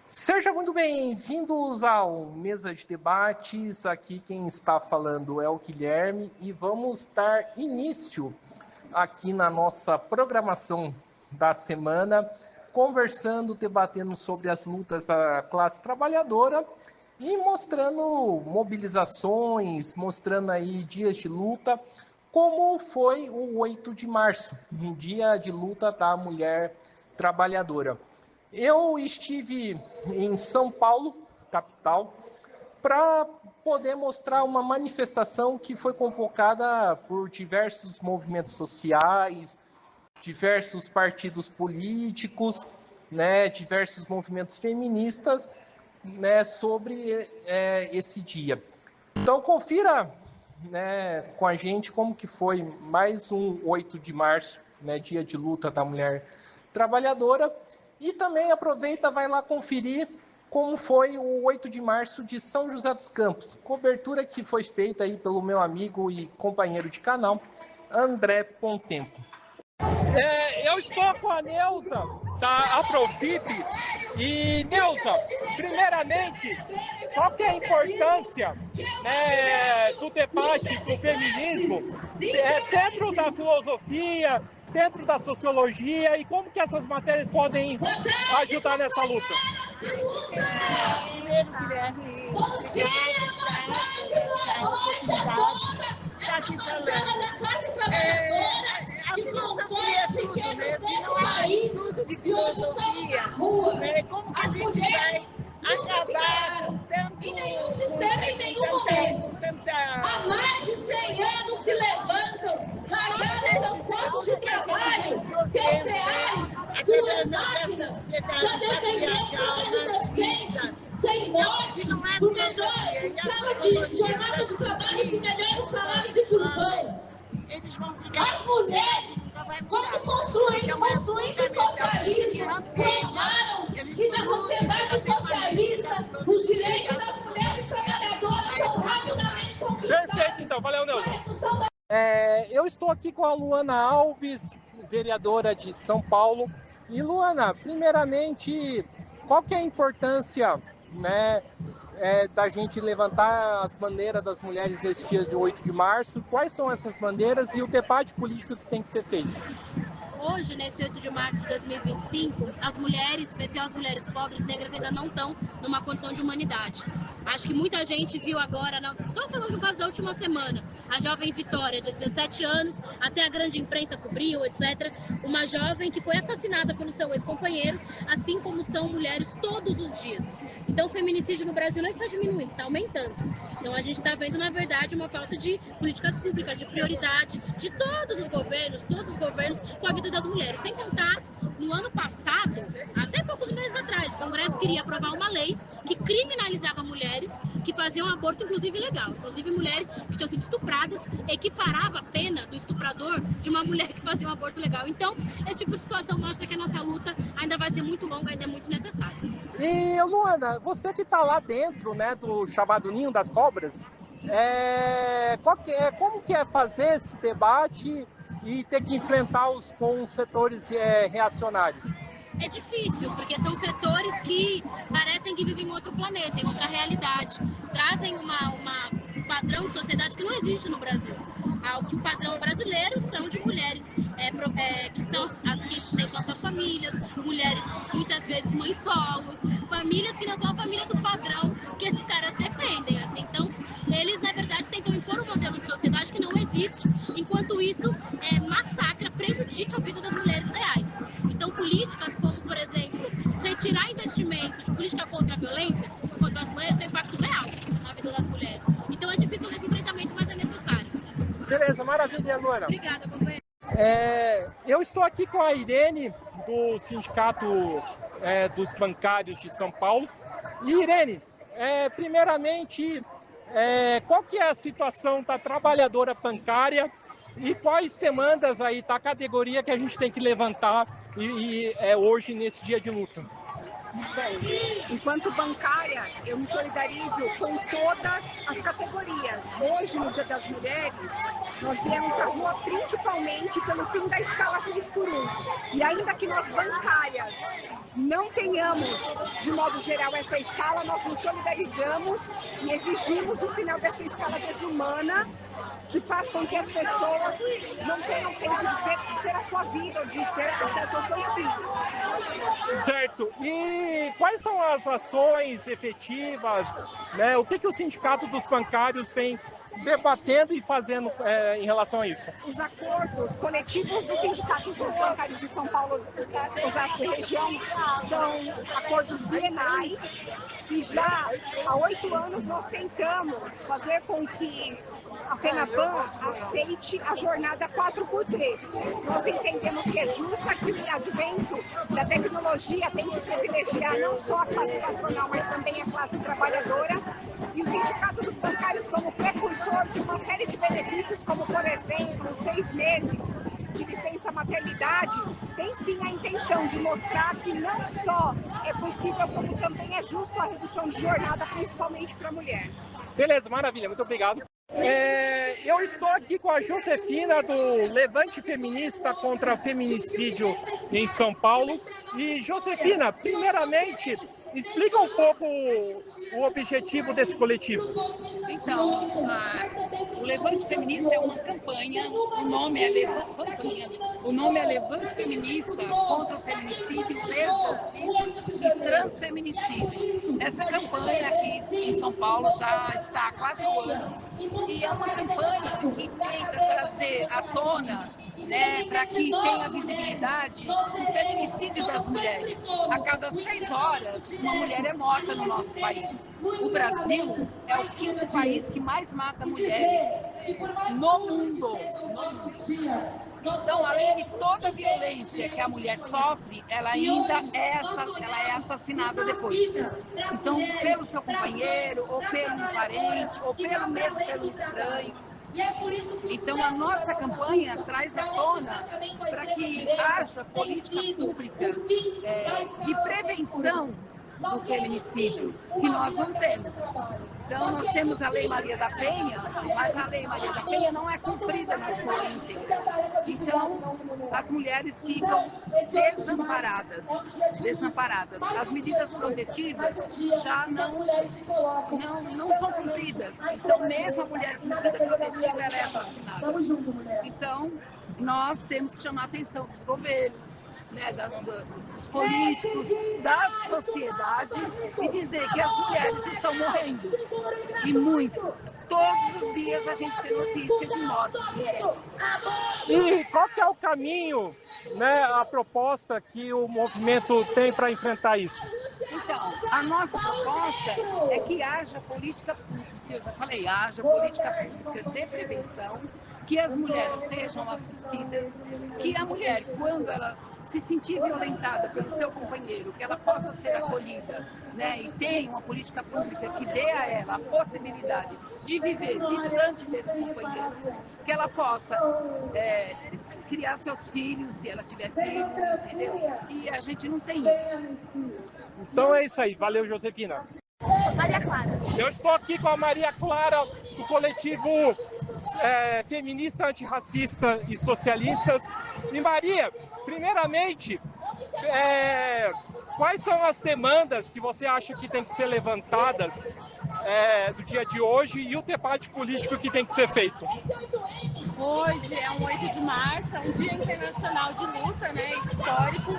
Sejam muito bem-vindos ao Mesa de Debates. Aqui quem está falando é o Guilherme e vamos dar início aqui na nossa programação da semana, conversando, debatendo sobre as lutas da classe trabalhadora e mostrando mobilizações, mostrando aí dias de luta, como foi o 8 de março, um dia de luta da mulher trabalhadora. Eu estive em São Paulo, capital, para poder mostrar uma manifestação que foi convocada por diversos movimentos sociais, diversos partidos políticos, diversos movimentos feministas, sobre esse dia. Então confira, com a gente como que foi mais um 8 de março, dia de luta da mulher trabalhadora, e também aproveita, vai lá conferir como foi o 8 de março de São José dos Campos, cobertura que foi feita aí pelo meu amigo e companheiro de canal, André Pontempo. Eu estou com a Neuza, da Aprofip. E, Neuza, primeiramente, qual que é a importância do debate do feminismo dentro da filosofia, dentro da sociologia, e como que essas matérias podem ajudar nessa luta? Primeiro, Guilherme, obrigada estar aqui falando. A filosofia é tudo, né? Se não há um estudo de filosofia, como que a gente vai acabar com tanto... E nenhum sistema em nenhum momento. Há mais de 100 anos se levantam, largaram seus postos de trabalho, seus ideais, suas máquinas, para defender o plano decente, sem morte, por melhores jornadas de trabalho e por melhores salários e por pão. As mulheres, quando construíram o socialismo, clamaram que na sociedade socialista os direitos das mulheres trabalhadoras são rapidamente conquistados. Perfeito, então. Valeu, Neuza. Eu estou aqui com a Luana Alves, vereadora de São Paulo. E, Luana, primeiramente, qual que é a importância, da gente levantar as bandeiras das mulheres nesse dia de 8 de março? Quais são essas bandeiras e o debate político que tem que ser feito? Hoje, nesse 8 de março de 2025, as mulheres, especialmente as mulheres pobres, negras, ainda não estão numa condição de humanidade. Acho que muita gente viu agora, só falando no caso da última semana, a jovem Vitória, de 17 anos, até a grande imprensa cobriu, etc. Uma jovem que foi assassinada pelo seu ex-companheiro, assim como são mulheres todos os dias. Então o feminicídio no Brasil não está diminuindo, está aumentando. Então a gente está vendo, na verdade, uma falta de políticas públicas, de prioridade de todos os governos com a vida das mulheres. Sem contar, no ano passado, até poucos meses atrás, o Congresso queria aprovar uma lei que criminalizava mulheres que faziam aborto, inclusive legal. Inclusive mulheres que tinham sido estupradas, equiparava a pena do estuprador de uma mulher que fazia um aborto legal. Então, esse tipo de situação mostra que a nossa luta ainda vai ser muito longa, ainda é muito necessária. E, Luana, você que está lá dentro, do chamado Ninho das Cobras, como que é fazer esse debate e ter que enfrentar com os setores reacionários? É difícil, porque são setores que parecem que vivem em outro planeta, em outra realidade. Trazem um padrão de sociedade que não existe no Brasil. O padrão brasileiro são de mulheres que são as que sustentam as suas famílias, mulheres muitas vezes mães solo, famílias que não são a família do padrão que esses caras defendem. Assim. Então, eles, na verdade, tentam impor um modelo de sociedade que não existe, enquanto isso massacra, prejudica a vida das mulheres reais. Então, políticas como, por exemplo, retirar investimentos de política contra a violência contra as mulheres tem impacto real na vida das mulheres. Então, é difícil esse enfrentamento, mas é necessário. Beleza, maravilha, Luana. Obrigada, companheiro. Eu estou aqui com a Irene, do Sindicato dos Bancários de São Paulo. E, Irene, primeiramente, qual que é a situação da trabalhadora bancária e quais demandas aí da categoria que a gente tem que levantar hoje nesse dia de luta? Bom, enquanto bancária, eu me solidarizo com todas as categorias. Hoje, no Dia das Mulheres, nós viemos à rua principalmente pelo fim da escala 6x1. E ainda que nós bancárias não tenhamos, de modo geral, essa escala, nós nos solidarizamos e exigimos o final dessa escala desumana, que faz com que as pessoas não tenham tempo de ter a sua vida, de ter acesso aos seus filhos. Certo. E quais são as ações efetivas, né? O que o Sindicato dos Bancários tem debatendo e fazendo em relação a isso? Os acordos coletivos dos sindicatos dos bancários de São Paulo, Osasco e região são acordos bienais e já há 8 anos nós tentamos fazer com que a FENABAN aceite a jornada 4x3. Nós entendemos que é justa, que o advento da tecnologia tem que privilegiar não só a classe patronal, mas também a classe trabalhadora. E o Sindicato dos Bancários, como precursor de uma série de benefícios, como, por exemplo, 6 meses de licença maternidade, tem sim a intenção de mostrar que não só é possível, como também é justo a redução de jornada, principalmente para mulheres. Beleza, maravilha, muito obrigado. Eu estou aqui com a Josefina do Levante Feminista contra Feminicídio em São Paulo. E Josefina, primeiramente, explica um pouco o objetivo desse coletivo. Então, o Levante Feminista é uma campanha, o nome é Levante Feminista contra o feminicídio, lesbofídio e transfeminicídio. Essa campanha aqui em São Paulo já está há 4 anos e é uma campanha que tenta trazer à tona, né, para que tenha visibilidade o feminicídio das mulheres. A cada 6 horas, uma mulher é morta no nosso país. O Brasil é o 5º país que mais mata mulheres no mundo. Então, além de toda a violência que a mulher sofre, ela ainda é assassinada depois. Então, pelo seu companheiro, ou pelo um parente, ou mesmo pelo estranho. Então, a nossa campanha traz à tona para que haja política pública de prevenção do feminicídio, que nós não temos. Então, nós temos a Lei Maria da Penha, mas a Lei Maria da Penha não é cumprida na sua íntegra. Então, as mulheres ficam desamparadas. As medidas protetivas já não são cumpridas. Então, mesmo a mulher com medida protetiva, ela é assassinada. Então, nós temos que chamar a atenção dos governos, né, dos políticos, da sociedade e dizer que as mulheres estão morrendo. E muito. Todos os dias a gente tem notícia de mortes de mulheres. E qual que é o caminho, né, a proposta que o movimento tem para enfrentar isso? Então, a nossa proposta é que haja política pública, eu já falei, haja política pública de prevenção, que as mulheres sejam assistidas, que a mulher, quando ela se sentir violentada pelo seu companheiro, que ela possa ser acolhida, né, e tenha uma política pública que dê a ela a possibilidade de viver distante desse companheiro, que ela possa criar seus filhos, se ela tiver filhos, entendeu? E a gente não tem isso. Então é isso aí, valeu, Josefina. Maria Clara. Eu estou aqui com a Maria Clara, do coletivo feminista, antirracista e socialistas. E Maria, primeiramente, quais são as demandas que você acha que tem que ser levantadas do dia de hoje e o debate político que tem que ser feito? Hoje é um 8 de março, é um dia internacional de luta, né, histórico,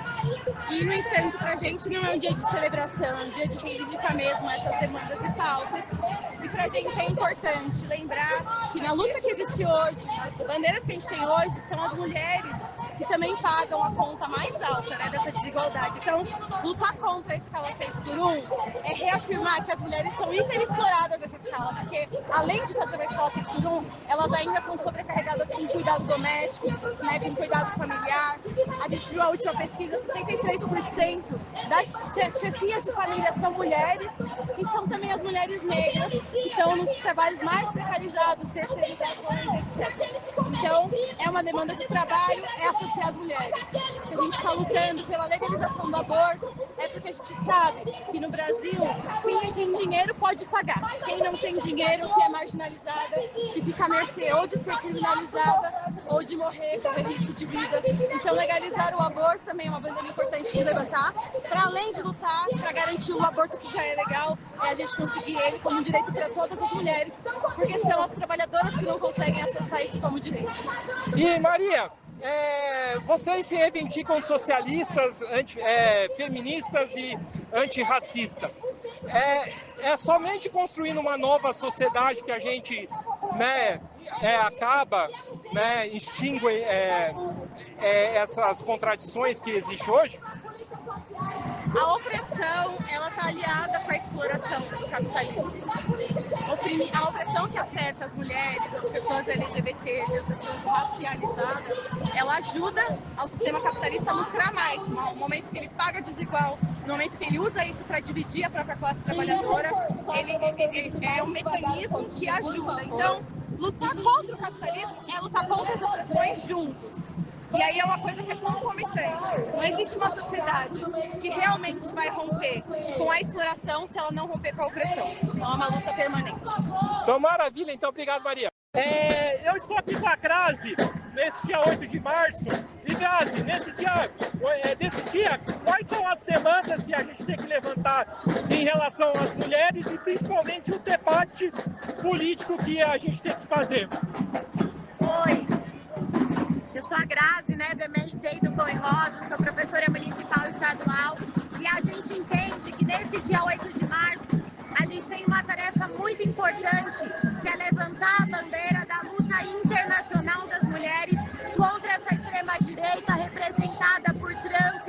e no entanto para a gente não é um dia de celebração, é um dia de reivindicar mesmo essas demandas e pautas. E para a gente é importante lembrar que na luta que existe hoje, as bandeiras que a gente tem hoje são as mulheres que também pagam a conta mais alta, né, dessa desigualdade. Então, lutar contra a escala 6x1 é reafirmar que as mulheres são hiperexploradas nessa escala, porque além de fazer uma escala 6x1, elas ainda são sobrecarregadas com cuidado doméstico, né, com cuidado familiar. A gente viu a última pesquisa, 63% das chefias de família são mulheres e são também as mulheres negras que estão nos trabalhos mais precarizados, terceirizados, etc. Então, é uma demanda de trabalho, é a beneficiar as mulheres. Se a gente está lutando pela legalização do aborto, é porque a gente sabe que no Brasil, quem tem dinheiro pode pagar. Quem não tem dinheiro, que é marginalizada, que fica à mercê ou de ser criminalizada ou de morrer, correr risco de vida. Então, legalizar o aborto também é uma bandeira importante de levantar, para além de lutar para garantir o aborto que já é legal, é a gente conseguir ele como direito para todas as mulheres, porque são as trabalhadoras que não conseguem acessar isso como direito. E, Maria, vocês se reivindicam socialistas, feministas e antirracistas. É somente construindo uma nova sociedade que a gente, né, acaba, né, extingue essas contradições que existem hoje? A opressão, ela está aliada com a exploração do capitalismo. A opressão que afeta as mulheres, as pessoas LGBTs, as pessoas racializadas, ela ajuda ao sistema capitalista a lucrar mais. No momento que ele paga desigual, no momento que ele usa isso para dividir a própria classe trabalhadora, ele é um mecanismo que ajuda. Então, lutar contra o capitalismo é lutar contra as opressões juntos. E aí é uma coisa que é concomitante. Não existe uma sociedade que realmente vai romper com a exploração se ela não romper com a opressão. Então é uma luta permanente. Então, maravilha. Então, obrigado, Maria. Eu estou aqui com a Grazi, nesse dia 8 de março. E, Grazi, nesse dia, quais são as demandas que a gente tem que levantar em relação às mulheres e, principalmente, o debate político que a gente tem que fazer? Oi. Eu sou a Grazi, né, do MRT e do Pão e Rosa, sou professora municipal e estadual, e a gente entende que nesse dia 8 de março a gente tem uma tarefa muito importante, que é levantar a bandeira da luta internacional das mulheres contra essa extrema-direita representada por Trump,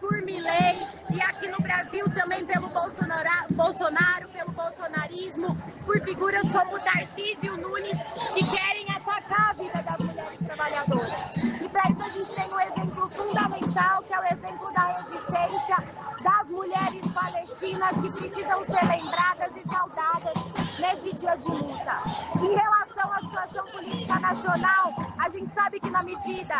por Milei, e aqui no Brasil também pelo Bolsonaro, pelo bolsonarismo, por figuras como Tarcísio Nunes, que querem atacar a vida das mulheres trabalhadoras. E para isso a gente tem um exemplo fundamental, que é o exemplo da resistência das mulheres palestinas, que precisam ser lembradas e saudadas nesse dia de luta. Em relação à situação política nacional, a gente sabe que na medida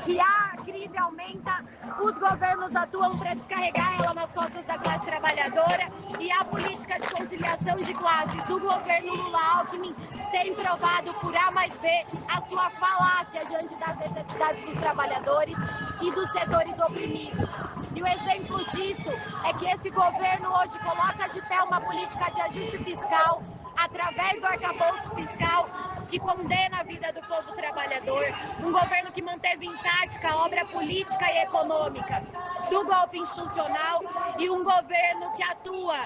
que a crise aumenta, os governos atuam para descarregar ela nas costas da classe trabalhadora, e a política de conciliação de classes do governo Lula-Alckmin tem provado por A mais B a sua falácia diante das necessidades dos trabalhadores e dos setores oprimidos. E o exemplo disso é que esse governo hoje coloca de pé uma política de ajuste fiscal através do arcabouço fiscal que condena a vida do povo trabalhador, um governo que manteve intacta a obra política e econômica do golpe institucional e um governo que atua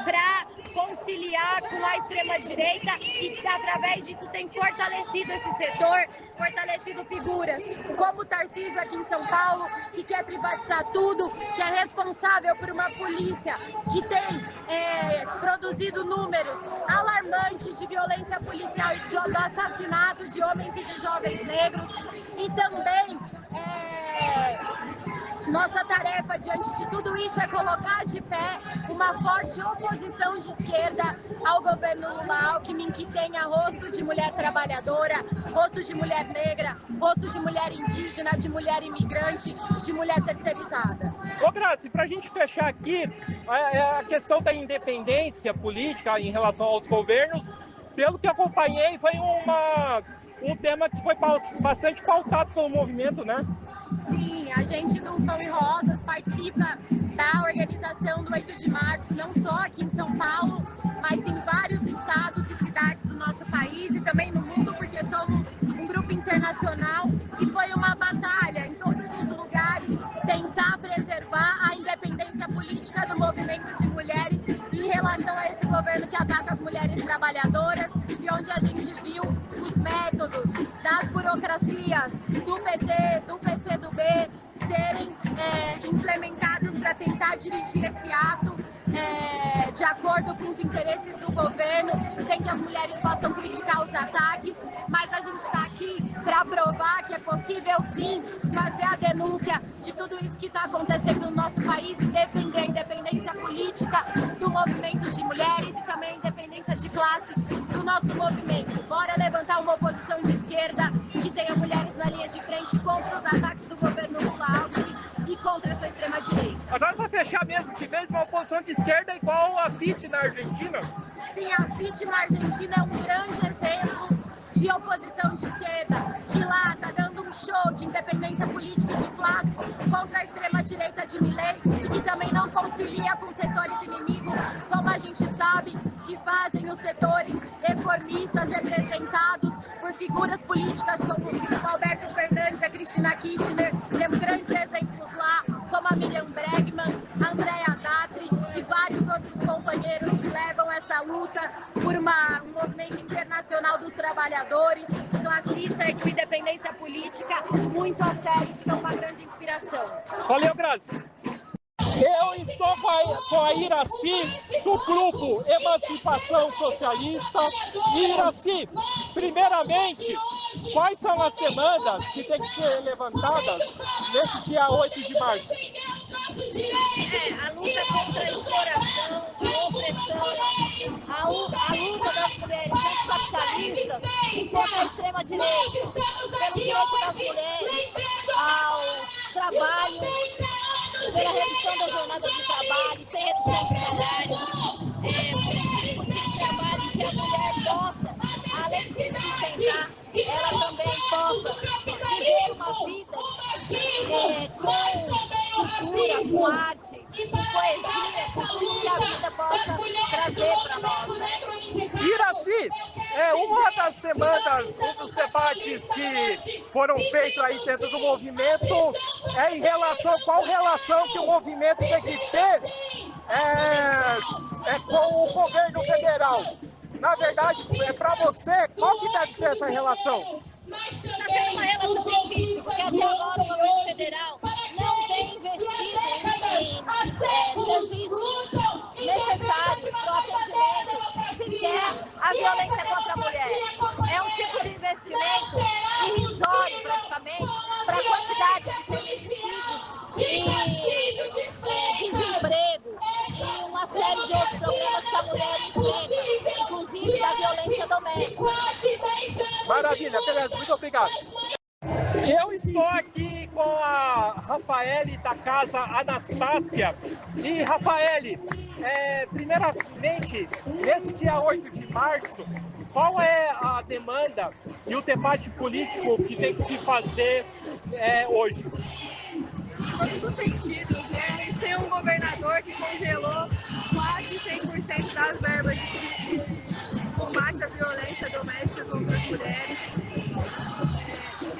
para conciliar com a extrema-direita e que, através disso, tem fortalecido esse setor, fortalecido figuras como o Tarcísio aqui em São Paulo, que quer privatizar tudo, que é responsável por uma polícia que tem produzido números alarmantes de violência policial e do assassinato de homens e de jovens negros, e também nossa tarefa diante de tudo isso é colocar de pé uma forte oposição de esquerda ao governo Lula-Alckmin, que tenha rosto de mulher trabalhadora, rosto de mulher negra, rosto de mulher indígena, de mulher imigrante, de mulher terceirizada. Ô, Grazi, para a gente fechar aqui, a questão da independência política em relação aos governos, pelo que acompanhei, foi um tema que foi bastante pautado pelo movimento, né? Sim, a gente do Pão e Rosas participa da organização do 8 de março, não só aqui em São Paulo, mas em vários estados e cidades do nosso país e também no mundo, porque somos um grupo internacional, e foi uma batalha em todos os lugares tentar preservar a independência política do movimento de mulheres em relação a esse governo que ataca as mulheres trabalhadoras, e onde a gente viu os métodos das burocracias do PT, do PCdoB serem implementados para tentar dirigir esse ato de acordo com os interesses do governo, sem que as mulheres possam criticar os ataques, mas a gente está aqui para provar que é possível sim fazer a denúncia de tudo isso que está acontecendo no nosso país e defender a independência política do movimento de mulheres e também a independência de classe do nosso movimento. Bora levantar uma oposição de esquerda que tenha mulheres na linha de frente contra os ataques do governo Agora, para fechar mesmo, tivemos uma oposição de esquerda igual a FIT na Argentina? Sim, a FIT na Argentina é um grande exemplo de oposição de esquerda, que lá está dando um show de independência política e de classe contra a extrema-direita de Milei e que também não concilia com setores inimigos, como a gente sabe que fazem os setores reformistas representados por figuras políticas como o Alberto Fernandes, a Cristina Kirchner. Temos grandes exemplos lá, como a Miriam Bregman, a Andrea Datri e vários outros companheiros que levam essa luta por um movimento internacional dos trabalhadores, classista e com independência política muito a sério, que são uma grande inspiração. Valeu, Grazi. Eu estou com a Iracy, do grupo Emancipação Socialista. Iracy, primeiramente, quais são as demandas que têm que ser levantadas nesse dia 8 de março? A luta contra a exploração, a opressão, a luta das mulheres anticapitalistas e contra a extrema-direita, pelo direito das mulheres ao trabalho, pela redução da jornada de trabalho, sem redução de salários, por um tipo de trabalho que a mulher possa, além de se sustentar, ela também possa viver uma vida com cultura, com arte, com poesia, com tudo que a vida possa trazer para nós. Né? Iracy, uma das demandas, um dos debates que foram feitos aí dentro do movimento é em relação, qual relação que o movimento tem que ter com o governo federal. Na verdade, para você, qual que deve ser essa relação? Está sendo uma relação difícil, porque até agora o governo federal não tem investido em serviços necessários para o atendimento, sequer a violência contra a mulher. É um tipo de investimento irrisório, praticamente, para a quantidade de feminicídios e desemprego e uma série de outros problemas que a mulher enfrenta, inclusive da violência doméstica. Maravilha, beleza, muito obrigado. Eu estou aqui com a Rafaele da Casa Anastácia. E, Rafaele, primeiramente, nesse dia 8 de março, qual é a demanda e o debate político que tem que se fazer hoje? Em todos os sentidos, né? A gente tem um governador que congelou quase 100% das verbas de combate à violência doméstica contra as mulheres.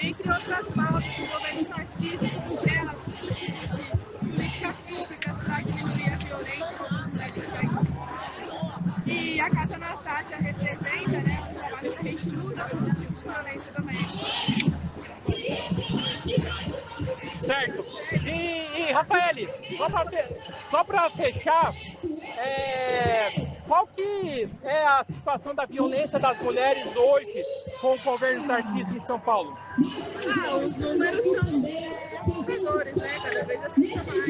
Entre outras pautas, o governo Tarcísio congela todo tipo de políticas públicas para diminuir a violência contra as mulheres sexo. E a Casa Anastácia representa, né, um trabalho que a gente luta contra esse tipo de violência doméstica. Certo. E Rafaele, só para fechar, qual que é a situação da violência das mulheres hoje com o governo Tarcísio em São Paulo? Os números são assustadores, né? Cada vez assusta mais.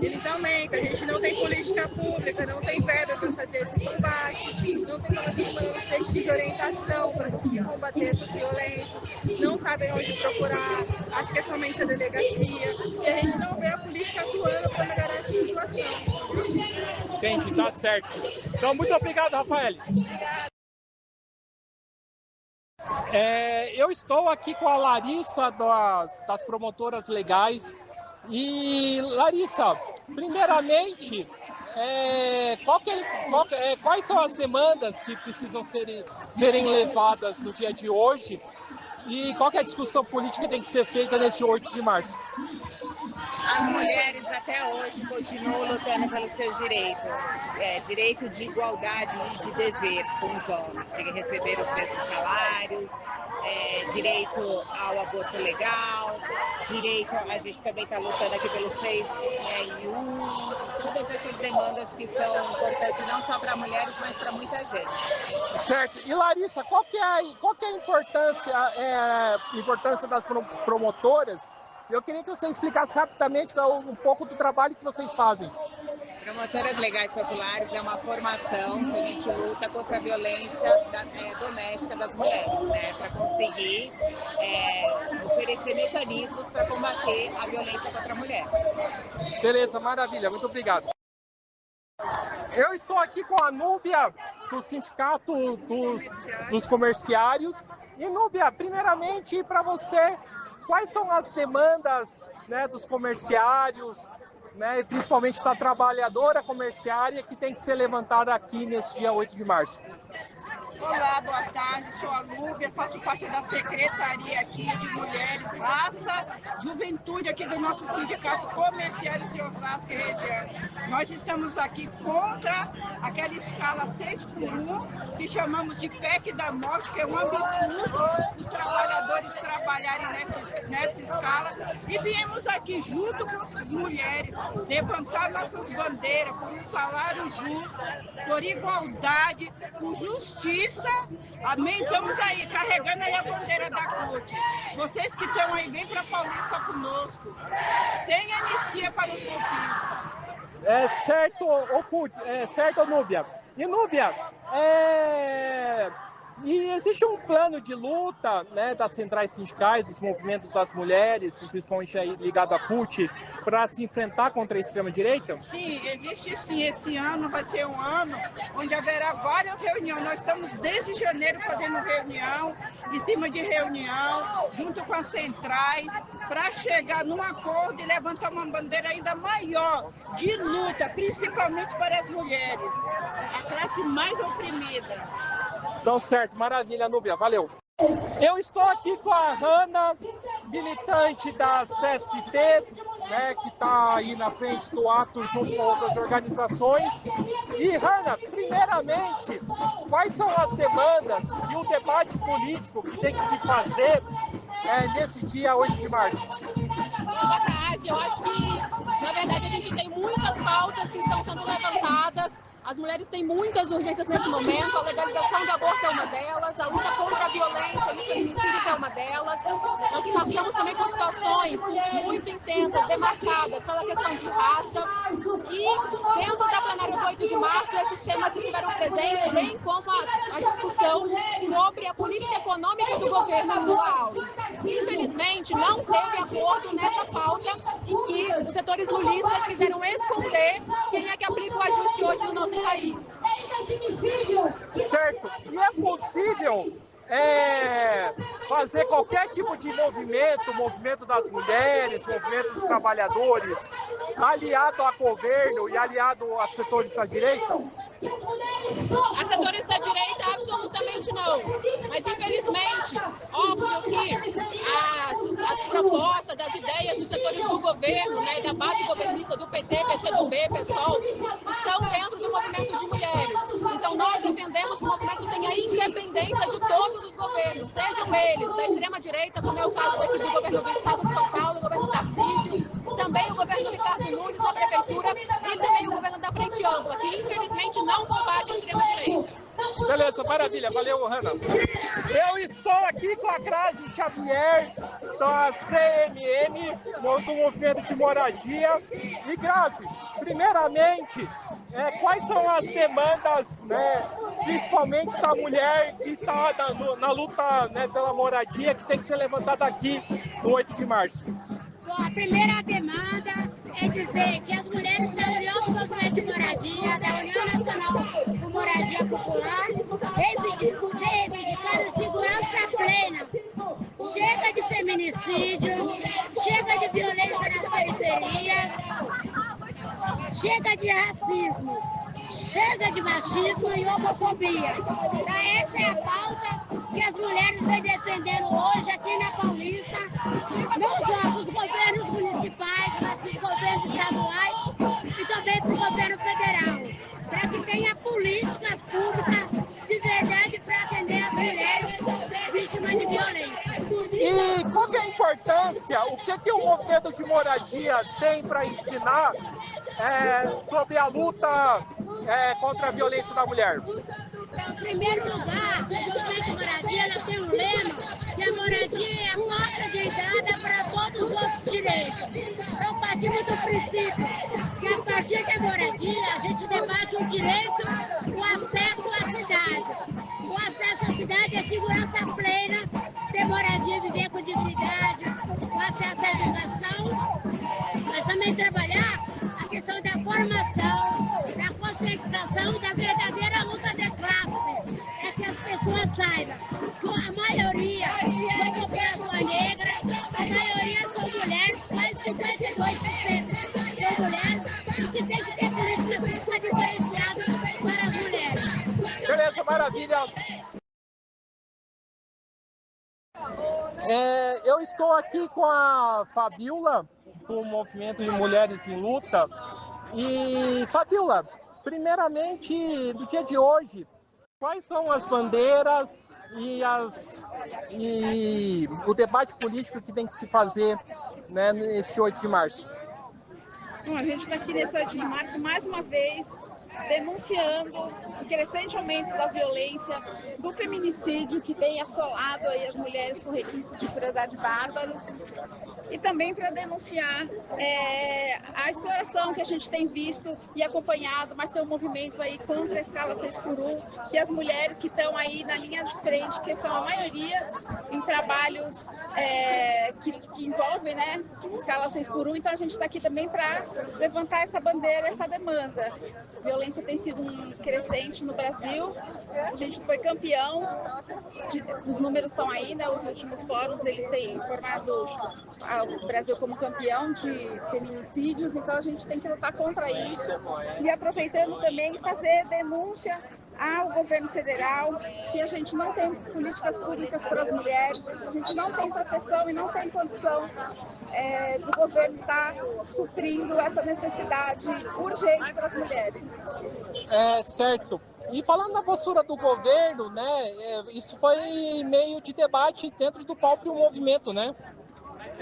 Eles aumentam, a gente não tem política pública, não tem verba para fazer esse combate, não tem uma de orientação para conseguir combater essas violências, não sabem onde procurar, acho que é somente a delegacia, e a gente não vê a política atuando para melhorar essa situação. Entendi, tá certo. Então, muito obrigado, Rafaele. Eu estou aqui com a Larissa das promotoras legais. E, Larissa, primeiramente, quais são as demandas que precisam serem levadas no dia de hoje e qual que é a discussão política que tem que ser feita nesse 8 de março? As mulheres até hoje continuam lutando pelos seus direitos. Direito de igualdade e de dever com os homens, de receber os mesmos salários, direito ao aborto legal, direito, a gente também está lutando aqui pelo 6,1, todas essas demandas que são importantes não só para mulheres, mas para muita gente. Certo. E Larissa, qual que é a importância das promotoras? Eu queria que você explicasse rapidamente um pouco do trabalho que vocês fazem. Promotoras Legais Populares é uma formação que a gente luta contra a violência doméstica das mulheres, né, para conseguir oferecer mecanismos para combater a violência contra a mulher. Beleza, maravilha, muito obrigado. Eu estou aqui com a Núbia, do Sindicato dos Comerciários. E Núbia, primeiramente para você, quais são as demandas, né, dos comerciários, né, principalmente da trabalhadora comerciária, que tem que ser levantada aqui nesse dia 8 de março? Olá, boa tarde, sou a Núbia, faço parte da secretaria aqui de Mulheres, Raça, Juventude aqui do nosso Sindicato Comerciário de Osasco e região. Nós estamos aqui contra aquela escala 6x1, que chamamos de PEC da morte, que é um absurdo os trabalhadores trabalharem nessa escala. E viemos aqui junto com as mulheres levantar nossas bandeiras por um salário justo, por igualdade, por justiça. Amém? Estamos aí, carregando aí a bandeira da CUT. Vocês que estão aí, vem para Paulista conosco. Sem anistia para os golpistas. Certo, Núbia. E Núbia, e existe um plano de luta, né, das centrais sindicais, dos movimentos das mulheres, principalmente aí ligado à CUT, para se enfrentar contra a extrema-direita? Sim, existe sim. Esse ano vai ser um ano onde haverá várias reuniões. Nós estamos desde janeiro fazendo reunião, em cima de reunião, junto com as centrais, para chegar num acordo e levantar uma bandeira ainda maior de luta, principalmente para as mulheres, a classe mais oprimida. Então, certo, maravilha, Núbia, valeu. Eu estou aqui com a Hanna, militante da CST, né, que está aí na frente do ato junto com outras organizações. E, Hanna, primeiramente, quais são as demandas e o debate político que tem que se fazer nesse dia 8 de março? Boa tarde, eu acho que, na verdade, a gente tem muitas pautas que estão sendo levantadas. As mulheres têm muitas urgências nesse momento, a legalização do aborto é uma delas, a luta contra a violência e os feminicídios é uma delas. Nós passamos também por situações muito intensas, demarcadas pela questão de raça. E dentro da plenária do 8 de março, esses temas estiveram presentes, bem como a discussão sobre a política econômica do governo atual. Infelizmente, não teve acordo nessa pauta em que os setores lulistas quiseram esconder quem é que aplica o ajuste hoje no nosso país. Certo. E é possível fazer qualquer tipo de movimento das mulheres, movimento dos trabalhadores, aliado ao governo e aliado a setores da direita? A setores da direita, absolutamente não. Mas, infelizmente, óbvio que as propostas, as ideias dos setores do governo, né, da base governista do PT, PCdoB, PSOL, estão dentro do movimento de mulheres. Então, nós defendemos que o movimento tenha independência de todos os governos, sejam eles da extrema-direita, como é o caso aqui do governo do Estado de São Paulo, o governo Tarcísio, também o governo Ricardo Nunes, da Prefeitura, e também o governo da Frente Ampla, que infelizmente não combate a extrema-direita. Beleza, maravilha. Valeu, Hanna. Eu estou aqui com a Grazi Xavier, da CMM, do Movimento de Moradia. E, Grazi, primeiramente, quais são as demandas, né, principalmente da mulher que está na luta, né, pela moradia, que tem que ser levantada aqui no 8 de março? Bom, a primeira demanda é dizer que as mulheres da União do Movimento de Moradia, da União Nacional por Moradia Popular, reivindicando segurança plena. Chega de feminicídio, chega de violência nas periferias, chega de racismo, chega de machismo e homofobia. Então, essa é a pauta que as mulheres vêm defendendo hoje aqui na Paulista, não só para os governos municipais, mas para os governos estaduais e também para o governo federal, para que tenha políticas públicas de verdade para atender as mulheres vítimas de violência. E qual que é a importância, o que o movimento de moradia tem para ensinar sobre a luta contra a violência da mulher? Em primeiro lugar, o movimento de moradia ela tem um lema que a moradia moradia é porta de entrada para todos os outros direitos. Então, partimos do princípio que a partir da moradia, a gente debate o direito, o acesso à cidade. O acesso à cidade é segurança plena, ter moradia, viver com dignidade, o acesso à educação, mas também trabalhar a questão da formação, da conscientização e da verdadeira luta de classe. É que as pessoas saibam que a maioria da população negra, a maioria são mulheres, quase 52% são mulheres, e que tem que ter política pública diferenciada para as mulheres. Beleza, maravilha. Eu estou aqui com a Fabiola, do Movimento de Mulheres em Luta. E, Fabiola, primeiramente, no dia de hoje, quais são as bandeiras e o debate político que tem que se fazer, né, neste 8 de março? Bom, a gente está aqui nesse 8 de março, mais uma vez, denunciando o crescente aumento da violência, do feminicídio que tem assolado aí as mulheres com requintes de crueldade bárbaros, e também para denunciar a exploração que a gente tem visto e acompanhado, mas tem um movimento aí contra a escala 6x1, que as mulheres que estão aí na linha de frente, que são a maioria em trabalhos que envolvem, né, escala 6x1, então a gente está aqui também para levantar essa bandeira, essa demanda. A violência tem sido um crescente no Brasil, a gente foi campeão, os números estão aí, né, os últimos fóruns eles têm informado o Brasil como campeão de feminicídios, então a gente tem que lutar contra isso e aproveitando também fazer denúncia ao governo federal que a gente não tem políticas públicas para as mulheres, a gente não tem proteção e não tem condição do governo estar suprindo essa necessidade urgente para as mulheres. Certo. E falando da postura do governo, né, isso foi meio de debate dentro do próprio movimento, né?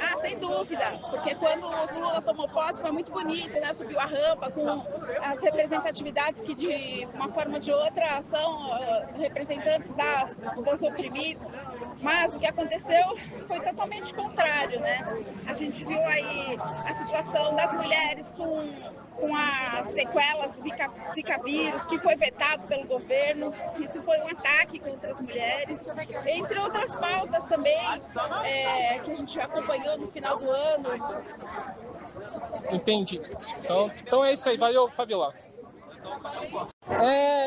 Ah, sem dúvida, porque quando o Lula tomou posse foi muito bonito, né? Subiu a rampa com as representatividades que de uma forma ou de outra são representantes dos oprimidos, mas o que aconteceu foi totalmente contrário, né? A gente viu aí a situação das mulheres com as sequelas do Zika vírus, que foi vetado pelo governo. Isso foi um ataque contra as mulheres, entre outras pautas também, que a gente acompanhou no final do ano. Entendi. Então é isso aí. Valeu, Fabiola.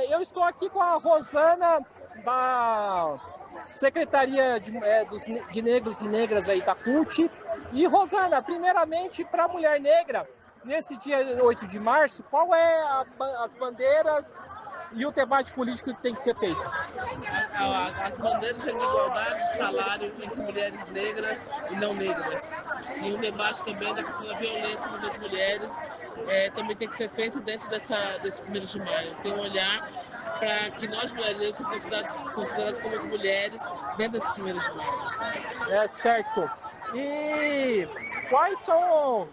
Eu estou aqui com a Rosana, da Secretaria de Negros e Negras aí da CUT. E, Rosana, primeiramente, para a mulher negra, nesse dia 8 de março, qual as bandeiras e o debate político que tem que ser feito? As bandeiras de desigualdade de salário entre mulheres negras e não negras. E o debate também da questão da violência contra as mulheres também tem que ser feito dentro desse 1º de maio. Tem um olhar para que nós mulheres sejamos consideradas como as mulheres dentro desse 1º de maio. Certo. E quais são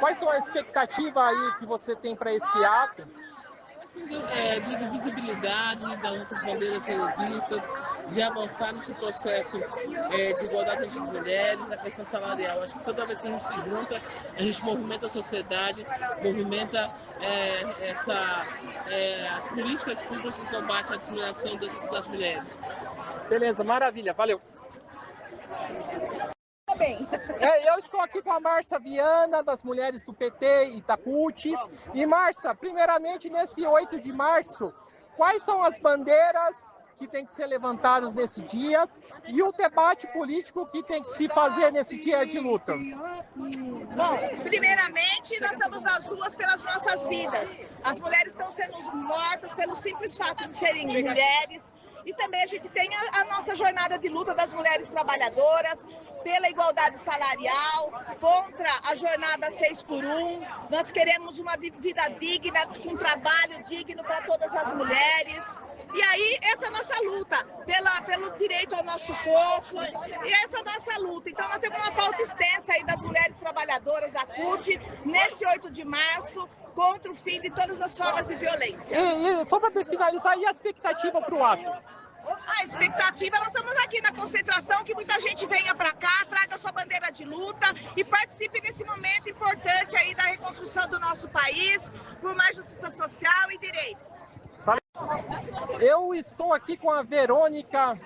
quais são a expectativa aí que você tem para esse ato? De visibilidade das nossas bandeiras revistas, de avançar nesse processo de igualdade entre as mulheres, a questão salarial. Acho que toda vez que a gente se junta, a gente movimenta a sociedade, movimenta as políticas públicas de combate à discriminação das mulheres. Beleza, maravilha, valeu. Eu estou aqui com a Márcia Viana, das mulheres do PT e da CUT. E, Márcia, primeiramente, nesse 8 de março, quais são as bandeiras que têm que ser levantadas nesse dia e o debate político que tem que se fazer nesse dia de luta? Bom, primeiramente, nós estamos nas ruas pelas nossas vidas. As mulheres estão sendo mortas pelo simples fato de serem mulheres. E também a gente tem a nossa jornada de luta das mulheres trabalhadoras, pela igualdade salarial, contra a jornada 6x1. Nós queremos uma vida digna, com trabalho digno para todas as mulheres. E aí, essa é a nossa luta, pelo direito ao nosso corpo, e essa é a nossa luta. Então, nós temos uma pauta extensa aí das mulheres trabalhadoras da CUT, nesse 8 de março, contra o fim de todas as formas de violência. E só para finalizar, e a expectativa para o ato? A expectativa, nós estamos aqui na concentração, que muita gente venha para cá, traga sua bandeira de luta e participe nesse momento importante aí da reconstrução do nosso país, por mais justiça social e direitos. Eu estou aqui com a Verônica,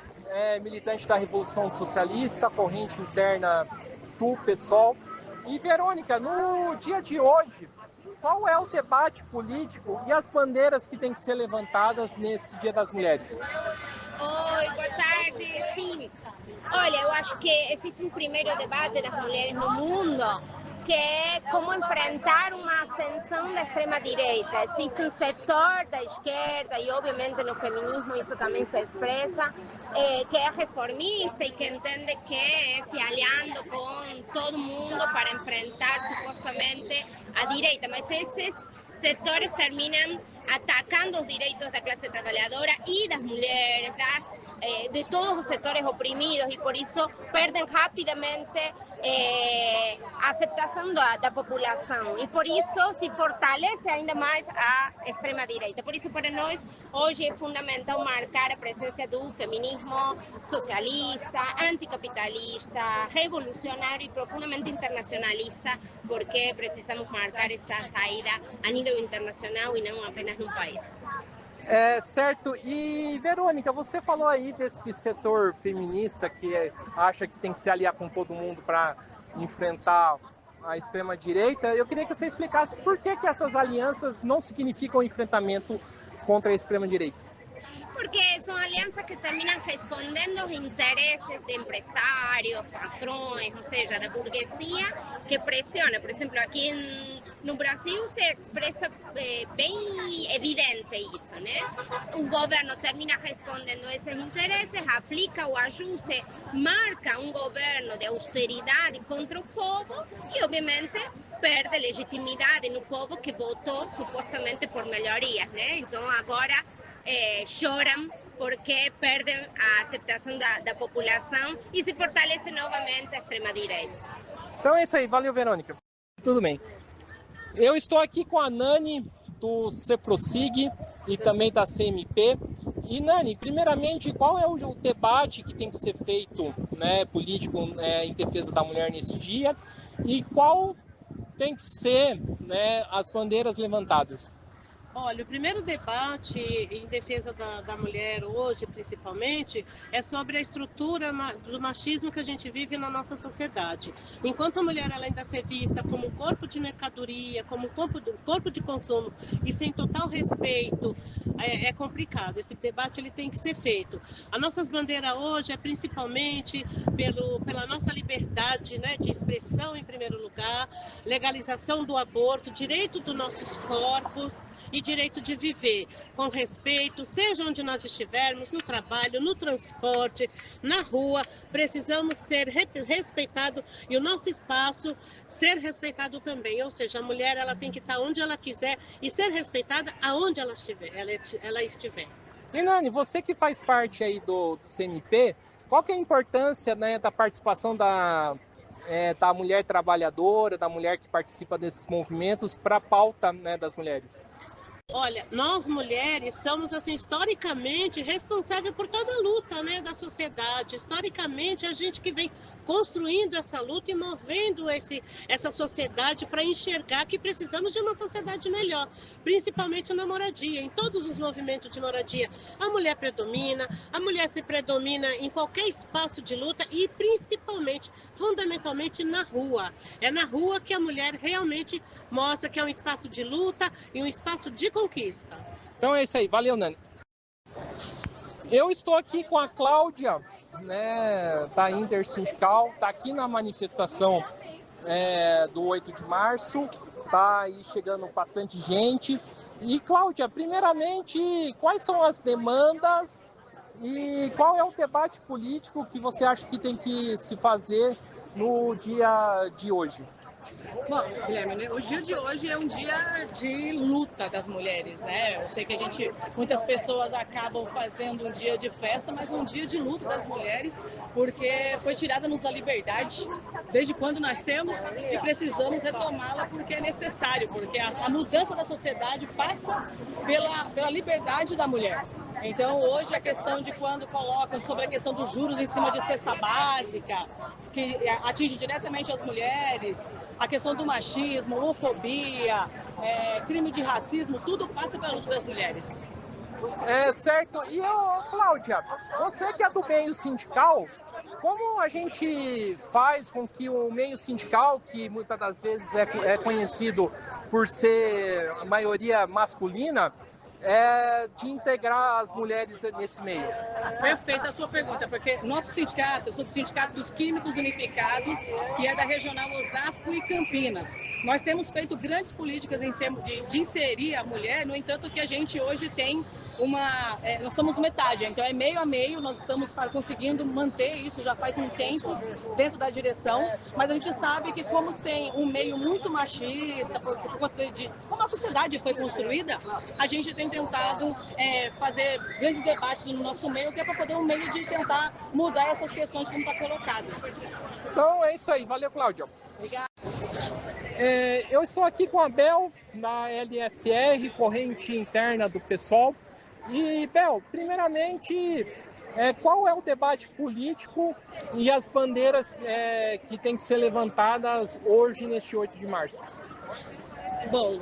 militante da Revolução Socialista, corrente interna do PSOL. E Verônica, no dia de hoje, qual é o debate político e as bandeiras que têm que ser levantadas nesse Dia das Mulheres? Oi, boa tarde. Sim, olha, eu acho que existe um primeiro debate das mulheres no mundo, que é como enfrentar uma ascensão da extrema-direita. Existe um setor da esquerda, e obviamente no feminismo isso também se expressa, que é reformista e que entende que é se aliando com todo mundo para enfrentar supostamente a direita. Mas esses setores terminam atacando os direitos da classe trabalhadora e das mulheres, de todos os setores oprimidos, e por isso perdem rapidamente a aceitação da população, e por isso se fortalece ainda mais a extrema-direita. Por isso, para nós, hoje é fundamental marcar a presença do feminismo socialista, anticapitalista, revolucionário e profundamente internacionalista, porque precisamos marcar essa saída a nível internacional e não apenas num país. Certo. E, Verônica, você falou aí desse setor feminista que acha que tem que se aliar com todo mundo para enfrentar a extrema-direita. Eu queria que você explicasse por que essas alianças não significam enfrentamento contra a extrema-direita. Porque são alianças que terminam respondendo aos interesses de empresários, patrões, ou seja, da burguesia que pressiona. Por exemplo, aqui no Brasil se expressa bem evidente isso, né? O governo termina respondendo a esses interesses, aplica o ajuste, marca um governo de austeridade contra o povo e, obviamente, perde legitimidade no povo que votou supostamente por melhorias, né? Então, agora choram porque perdem a aceitação da população e se fortalece novamente a extrema-direita. Então é isso aí, valeu, Verônica. Tudo bem. Eu estou aqui com a Nani do CEPROSIG e também da CMP. E Nani, primeiramente, qual é o debate que tem que ser feito, né, político, em defesa da mulher nesse dia, e qual tem que ser, né, as bandeiras levantadas? Olha, o primeiro debate em defesa da mulher hoje, principalmente, é sobre a estrutura do machismo que a gente vive na nossa sociedade. Enquanto a mulher ela ainda é vista como corpo de mercadoria, como corpo de consumo e sem total respeito, é complicado. Esse debate ele tem que ser feito. A nossa bandeira hoje é principalmente pela nossa liberdade, né, de expressão em primeiro lugar, legalização do aborto, direito dos nossos corpos e direito de viver com respeito, seja onde nós estivermos, no trabalho, no transporte, na rua, precisamos ser respeitados e o nosso espaço ser respeitado também, ou seja, a mulher ela tem que estar onde ela quiser e ser respeitada aonde ela estiver. E Nani, você que faz parte aí do CNP, qual que é a importância, né, da participação da mulher trabalhadora, da mulher que participa desses movimentos para a pauta, né, das mulheres? Olha, nós mulheres somos, assim, historicamente responsáveis por toda a luta, né, da sociedade. Historicamente, a gente que vem construindo essa luta e movendo essa sociedade para enxergar que precisamos de uma sociedade melhor, principalmente na moradia, em todos os movimentos de moradia. A mulher predomina, a mulher se predomina em qualquer espaço de luta e principalmente, fundamentalmente na rua. É na rua que a mulher realmente mostra que é um espaço de luta e um espaço de conquista. Então é isso aí, valeu, Nani. Eu estou aqui com a Cláudia, né, da Intersindical, está aqui na manifestação do 8 de março, está aí chegando bastante gente. E Cláudia, primeiramente, quais são as demandas e qual é o debate político que você acha que tem que se fazer no dia de hoje? Bom, Guilherme, o dia de hoje é um dia de luta das mulheres, né? Eu sei que muitas pessoas acabam fazendo um dia de festa, mas um dia de luta das mulheres porque foi tirada-nos a liberdade desde quando nascemos e precisamos retomá-la porque é necessário, porque a mudança da sociedade passa pela liberdade da mulher. Então, hoje, a questão de quando colocam sobre a questão dos juros em cima de cesta básica, que atinge diretamente as mulheres, a questão do machismo, homofobia, crime de racismo, tudo passa pela luta das mulheres. Certo. E Cláudia, você que é do meio sindical, como a gente faz com que o meio sindical, que muitas das vezes é conhecido por ser a maioria masculina, de integrar as mulheres nesse meio? Perfeita a sua pergunta, porque nosso sindicato, eu sou do Sindicato dos Químicos Unificados, que é da Regional Osasco e Campinas. Nós temos feito grandes políticas de inserir a mulher, no entanto que a gente hoje tem nós somos metade, então é meio a meio, nós estamos conseguindo manter isso já faz um tempo dentro da direção, mas a gente sabe que como tem um meio muito machista, como a sociedade foi construída, a gente tem tentado fazer grandes debates no nosso meio, que é para poder um meio de tentar mudar essas questões como está colocado. Então é isso aí, valeu, Cláudia. Obrigada. Eu estou aqui com a Bel, da LSR, corrente interna do PSOL. E, Bel, primeiramente, qual é o debate político e as bandeiras que têm que ser levantadas hoje, neste 8 de março? Bom,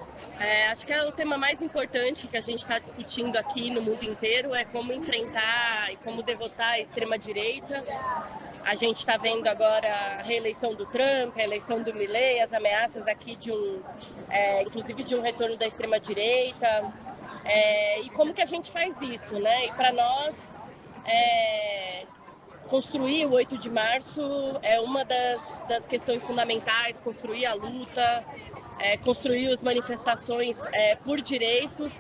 acho que é o tema mais importante que a gente está discutindo aqui no mundo inteiro, é como enfrentar e como derrotar a extrema-direita. A gente está vendo agora a reeleição do Trump, a eleição do Milley, as ameaças aqui inclusive de um retorno da extrema-direita. E como que a gente faz isso, né? E para nós, construir o 8 de março é uma das questões fundamentais, construir a luta, construir as manifestações por direitos.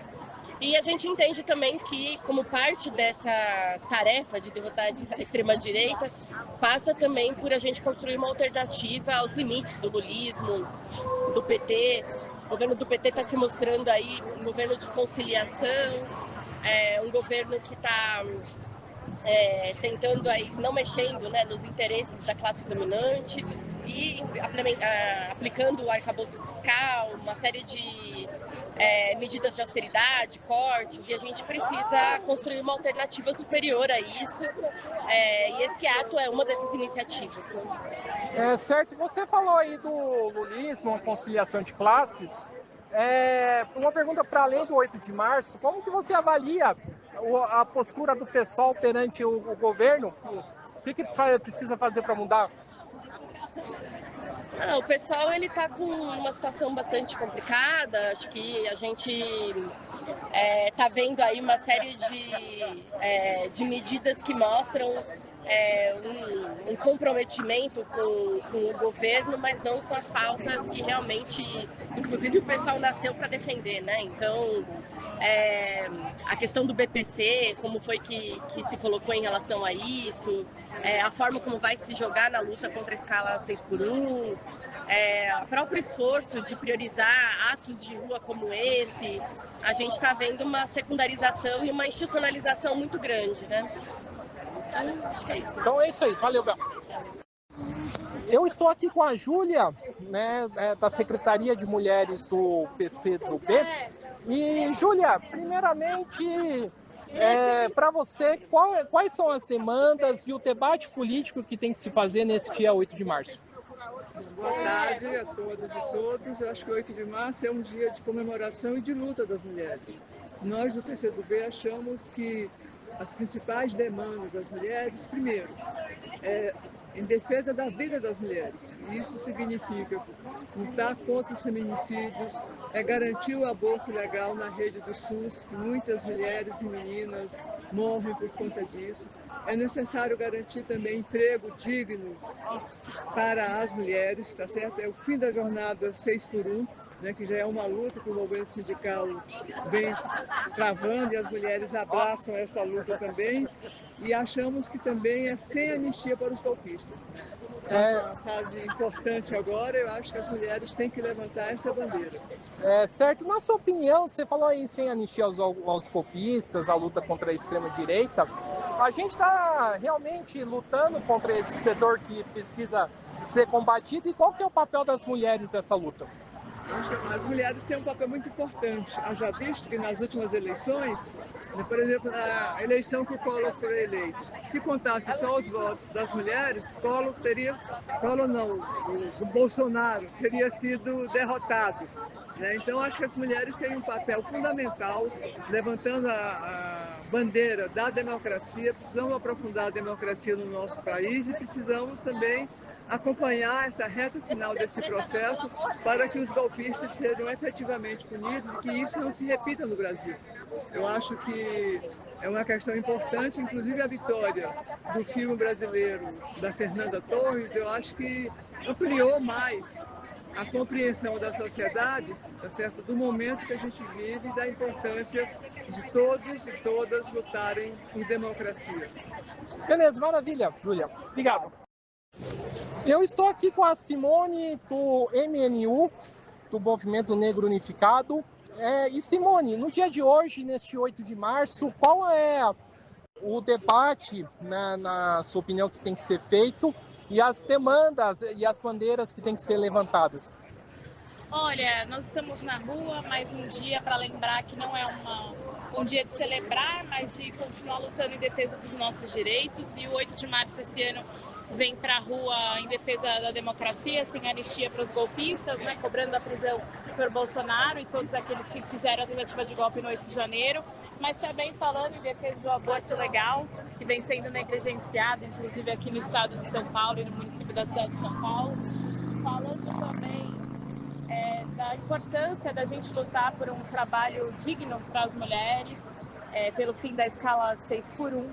E a gente entende também que, como parte dessa tarefa de derrotar a extrema-direita, passa também por a gente construir uma alternativa aos limites do lulismo, do PT. O governo do PT está se mostrando aí um governo de conciliação, um governo que está tentando aí, não mexendo, né, nos interesses da classe dominante e aplicando o arcabouço fiscal, uma série de medidas de austeridade, cortes, e a gente precisa construir uma alternativa superior a isso, e esse ato é uma dessas iniciativas. Certo, você falou aí do lulismo, conciliação de classes. Uma pergunta para além do 8 de março, como que você avalia a postura do PSOL perante o governo? O que precisa fazer para mudar? O PSOL está com uma situação bastante complicada. Acho que a gente está vendo aí uma série de medidas que mostram um comprometimento com o governo, mas não com as pautas que realmente, inclusive, o pessoal nasceu para defender, né? Então, a questão do BPC, como foi que se colocou em relação a isso, a forma como vai se jogar na luta contra a escala 6x1, o próprio esforço de priorizar atos de rua como esse, a gente está vendo uma secundarização e uma institucionalização muito grande, né? Acho que é isso. Então é isso aí, valeu, Bel. Eu estou aqui com a Júlia, né, da Secretaria de Mulheres do PCdoB. E, Júlia, primeiramente, para você, quais são as demandas e o debate político que tem que se fazer nesse dia 8 de março? Boa tarde a todas e todos. Eu acho que o 8 de março é um dia de comemoração e de luta das mulheres. Nós do PCdoB achamos que as principais demandas das mulheres, primeiro, em defesa da vida das mulheres. Isso significa lutar contra os feminicídios, garantir o aborto legal na rede do SUS, que muitas mulheres e meninas morrem por conta disso. É necessário garantir também emprego digno para as mulheres, tá certo? É o fim da jornada 6x1, né, que já é uma luta que o movimento sindical vem travando e as mulheres abraçam essa luta também. E achamos que também é sem anistia para os golpistas. É uma fase importante agora, eu acho que as mulheres têm que levantar essa bandeira. Certo, na sua opinião, você falou aí sem anistia aos golpistas, a luta contra a extrema-direita, a gente está realmente lutando contra esse setor que precisa ser combatido, e qual que é o papel das mulheres nessa luta? As mulheres têm um papel muito importante. Haja visto que nas últimas eleições, por exemplo, a eleição que o Collor foi eleito, se contasse só os votos das mulheres, o Bolsonaro teria sido derrotado. Então, acho que as mulheres têm um papel fundamental, levantando a bandeira da democracia. Precisamos aprofundar a democracia no nosso país e precisamos também acompanhar essa reta final desse processo para que os golpistas sejam efetivamente punidos e que isso não se repita no Brasil. Eu acho que é uma questão importante, inclusive a vitória do filme brasileiro da Fernanda Torres, eu acho que ampliou mais a compreensão da sociedade, tá certo? Do momento que a gente vive e da importância de todos e todas lutarem por democracia. Beleza, maravilha, Júlia. Obrigado. Eu estou aqui com a Simone do MNU, do Movimento Negro Unificado. E Simone, no dia de hoje, neste 8 de março, qual é o debate, né, na sua opinião, que tem que ser feito, e as demandas e as bandeiras que têm que ser levantadas? Olha, nós estamos na rua, mais um dia para lembrar que não é um dia de celebrar, mas de continuar lutando em defesa dos nossos direitos. E o 8 de março esse ano vem para a rua em defesa da democracia, sem anistia para os golpistas, né, cobrando a prisão por Bolsonaro e todos aqueles que fizeram a tentativa de golpe no 8 de janeiro, mas também falando em defesa do aborto legal, que vem sendo negligenciado, inclusive aqui no estado de São Paulo e no município da cidade de São Paulo, falando também da importância da gente lutar por um trabalho digno para as mulheres, pelo fim da escala 6x1,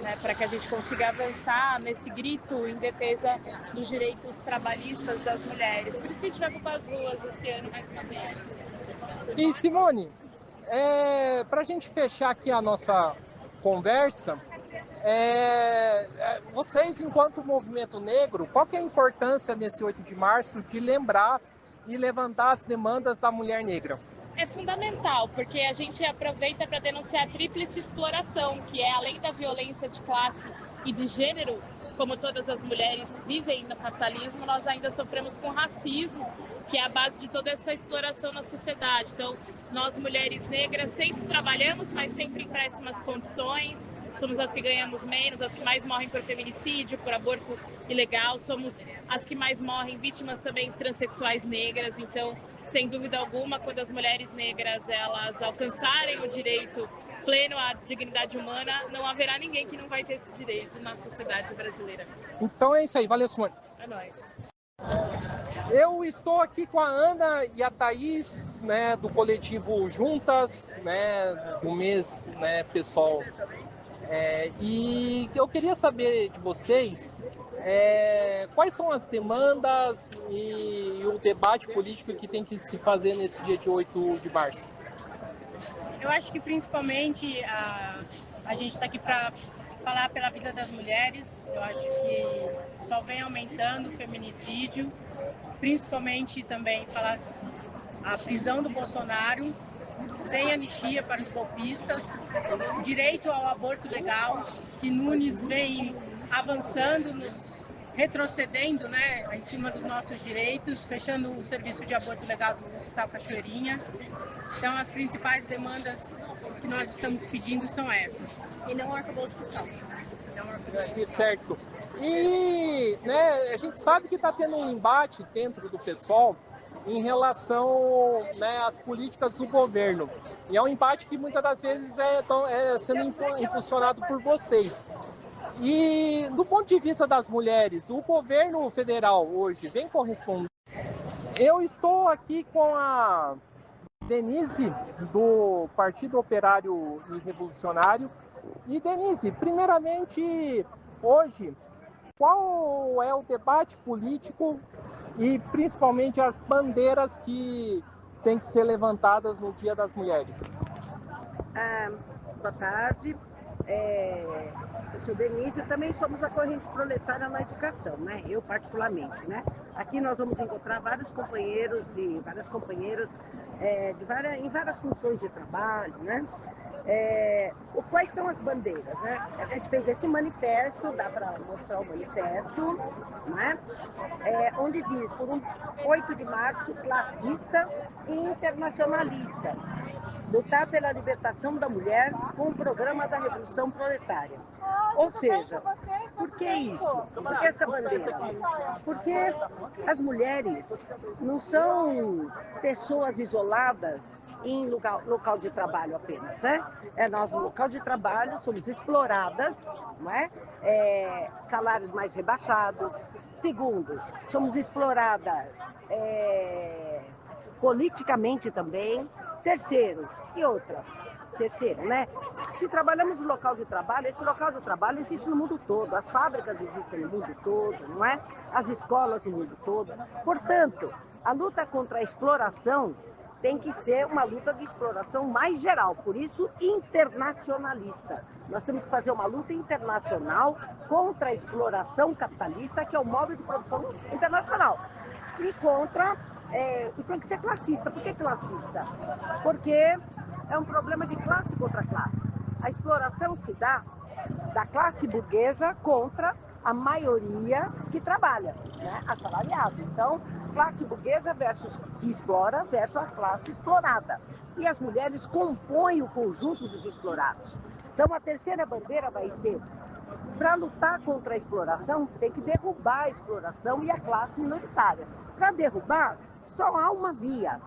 né, para que a gente consiga avançar nesse grito em defesa dos direitos trabalhistas das mulheres. Por isso que a gente vai ocupar as ruas esse ano mais uma vez. E Simone, para a gente fechar aqui a nossa conversa, vocês, enquanto movimento negro, qual que é a importância nesse 8 de março de lembrar e levantar as demandas da mulher negra? É fundamental, porque a gente aproveita para denunciar a tríplice exploração, que é, além da violência de classe e de gênero, como todas as mulheres vivem no capitalismo, nós ainda sofremos com racismo, que é a base de toda essa exploração na sociedade. Então, nós mulheres negras sempre trabalhamos, mas sempre em péssimas condições. Somos as que ganhamos menos, as que mais morrem por feminicídio, por aborto ilegal. Somos as que mais morrem vítimas também transexuais negras. Então, sem dúvida alguma, quando as mulheres negras elas alcançarem o direito pleno à dignidade humana, não haverá ninguém que não vai ter esse direito na sociedade brasileira. Então é isso aí. Valeu, Simone. É nóis. Eu estou aqui com a Ana e a Thaís, né, do coletivo Juntas, né, do mês, né, pessoal. E eu queria saber de vocês quais são as demandas e o debate político que tem que se fazer nesse dia de 8 de março. Eu acho que principalmente a gente está aqui para falar pela vida das mulheres. Eu acho que só vem aumentando o feminicídio, principalmente também falar a prisão do Bolsonaro, sem anistia para os golpistas, direito ao aborto legal, que Nunes vem avançando, retrocedendo, né, em cima dos nossos direitos, fechando o serviço de aborto legal do Hospital Cachoeirinha. Então, as principais demandas que nós estamos pedindo são essas. E não o arcabouço fiscal. Certo. E, né, a gente sabe que está tendo um embate dentro do PSOL em relação, né, às políticas do governo. E é um embate que muitas das vezes é sendo impulsionado por vocês. E do ponto de vista das mulheres, o governo federal hoje vem correspondendo. Eu estou aqui com a Denise, do Partido Operário e Revolucionário. E Denise, primeiramente, hoje, qual é o debate político e principalmente as bandeiras que têm que ser levantadas no Dia das Mulheres? Boa tarde. Eu sou Denise, também somos a corrente proletária na educação, né? Eu particularmente, né? Aqui nós vamos encontrar vários companheiros e várias companheiras em várias funções de trabalho, né? Quais são as bandeiras, né? A gente fez esse manifesto, dá para mostrar o manifesto, né? Onde diz, por um 8 de março, classista e internacionalista, lutar pela libertação da mulher com o programa da Revolução Proletária. Ou seja, por que isso? Por que essa bandeira? Porque as mulheres não são pessoas isoladas em local de trabalho apenas, né? Nós, no local de trabalho, somos exploradas, não é? Salários mais rebaixados. Segundo, somos exploradas politicamente também. Terceiro, né? Se trabalhamos no local de trabalho, esse local de trabalho existe no mundo todo, as fábricas existem no mundo todo, não é? As escolas no mundo todo. Portanto, a luta contra a exploração tem que ser uma luta de exploração mais geral, por isso internacionalista. Nós temos que fazer uma luta internacional contra a exploração capitalista, que é o modo de produção internacional, e tem que ser classista. Por que classista? Porque é um problema de classe contra classe. A exploração se dá da classe burguesa contra a maioria que trabalha, né? Assalariado. Então, classe burguesa que explora versus a classe explorada. E as mulheres compõem o conjunto dos explorados. Então, a terceira bandeira vai ser, para lutar contra a exploração, tem que derrubar a exploração e a classe minoritária. Para derrubar, só há uma via,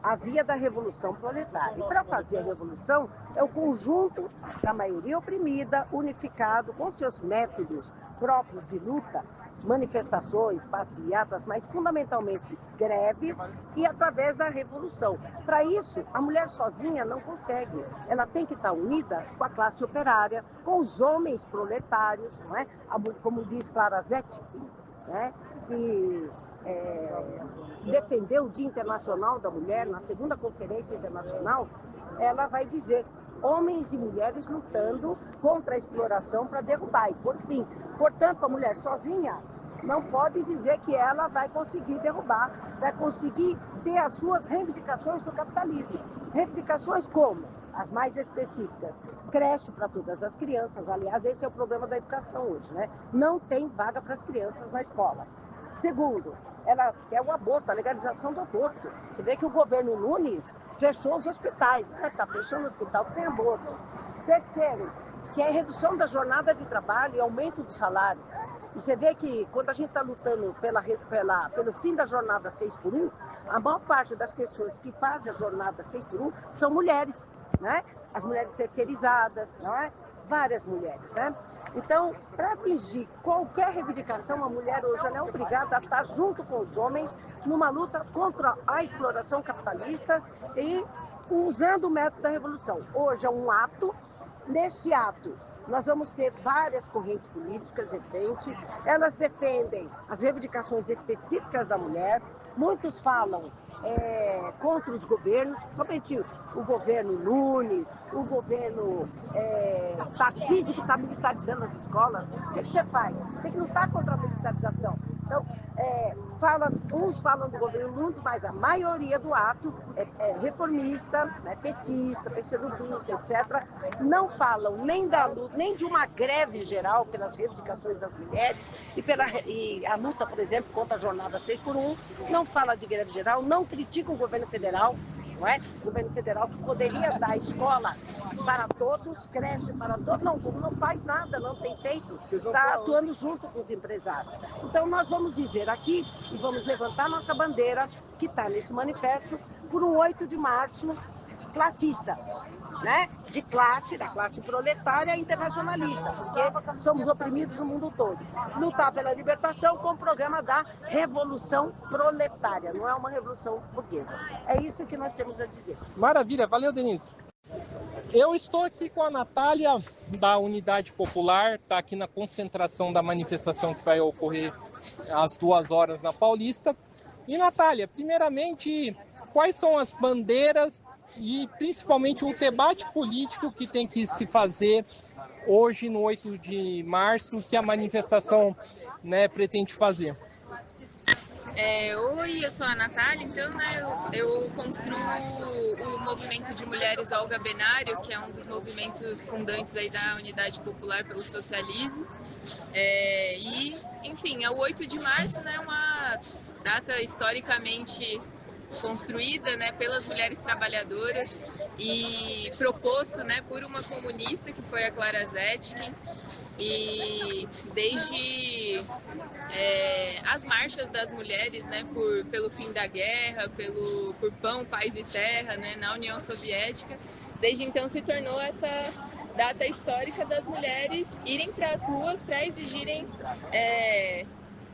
a via da revolução proletária. E para fazer a revolução, é o conjunto da maioria oprimida, unificado, com seus métodos próprios de luta, manifestações, passeatas, mas fundamentalmente greves, e através da revolução. Para isso, a mulher sozinha não consegue. Ela tem que estar unida com a classe operária, com os homens proletários, não é? Como diz Clara Zetkin, né? Que defendeu o Dia Internacional da Mulher, na segunda Conferência Internacional, ela vai dizer: homens e mulheres lutando contra a exploração para derrubar e por fim. Portanto, a mulher sozinha não pode dizer que ela vai conseguir derrubar, vai conseguir ter as suas reivindicações do capitalismo. Reivindicações como? As mais específicas. Creche para todas as crianças. Aliás, esse é o problema da educação hoje, né? Não tem vaga para as crianças na escola. Segundo, ela quer o aborto, a legalização do aborto. Você vê que o governo Nunes fechou os hospitais, né? Está fechando o hospital que tem aborto. Terceiro, que é a redução da jornada de trabalho e aumento do salário. E você vê que quando a gente está lutando pelo fim da jornada 6x1, a maior parte das pessoas que fazem a jornada 6x1 são mulheres, né? As mulheres terceirizadas, não é? Várias mulheres, né? Então, para atingir qualquer reivindicação, a mulher hoje ela é obrigada a estar junto com os homens numa luta contra a exploração capitalista e usando o método da revolução. Hoje é um ato. Neste ato, nós vamos ter várias correntes políticas, evidente. Elas defendem as reivindicações específicas da mulher. Muitos falam contra os governos, somente o governo Nunes, o governo Tarcísio, que está militarizando as escolas. O que você faz? Tem que lutar contra a militarização. Então, uns falam do governo Nunes, mas a maioria do ato é reformista, petista, PCdoBista, etc. Não falam nem da luta, nem de uma greve geral pelas reivindicações das mulheres e a luta, por exemplo, contra a jornada 6x1. Não fala de greve geral, não critica o governo federal. Não é? O governo federal que poderia dar escola para todos, creche para todos, não faz nada, não tem feito, está atuando junto com os empresários. Então nós vamos dizer aqui e vamos levantar nossa bandeira, que está nesse manifesto, por um 8 de março classista, né? Da classe proletária e internacionalista, porque somos oprimidos no mundo todo. Lutar pela libertação com o programa da Revolução Proletária, não é uma revolução burguesa. É isso que nós temos a dizer. Maravilha, valeu, Denise. Eu estou aqui com a Natália, da Unidade Popular, está aqui na concentração da manifestação que vai ocorrer às 2 horas na Paulista. E, Natália, primeiramente, quais são as bandeiras e principalmente o debate político que tem que se fazer hoje, no 8 de março, que a manifestação, né, pretende fazer? Oi, eu sou a Natália, então, né, eu construo o movimento de mulheres Olga Benário, que é um dos movimentos fundantes aí da Unidade Popular pelo Socialismo. E, enfim, o 8 de março, né, é uma data historicamente construída, né, pelas mulheres trabalhadoras e proposto, né, por uma comunista, que foi a Clara Zetkin. E desde as marchas das mulheres, né, pelo fim da guerra, por pão, paz e terra, né, na União Soviética, desde então se tornou essa data histórica das mulheres irem para as ruas para exigirem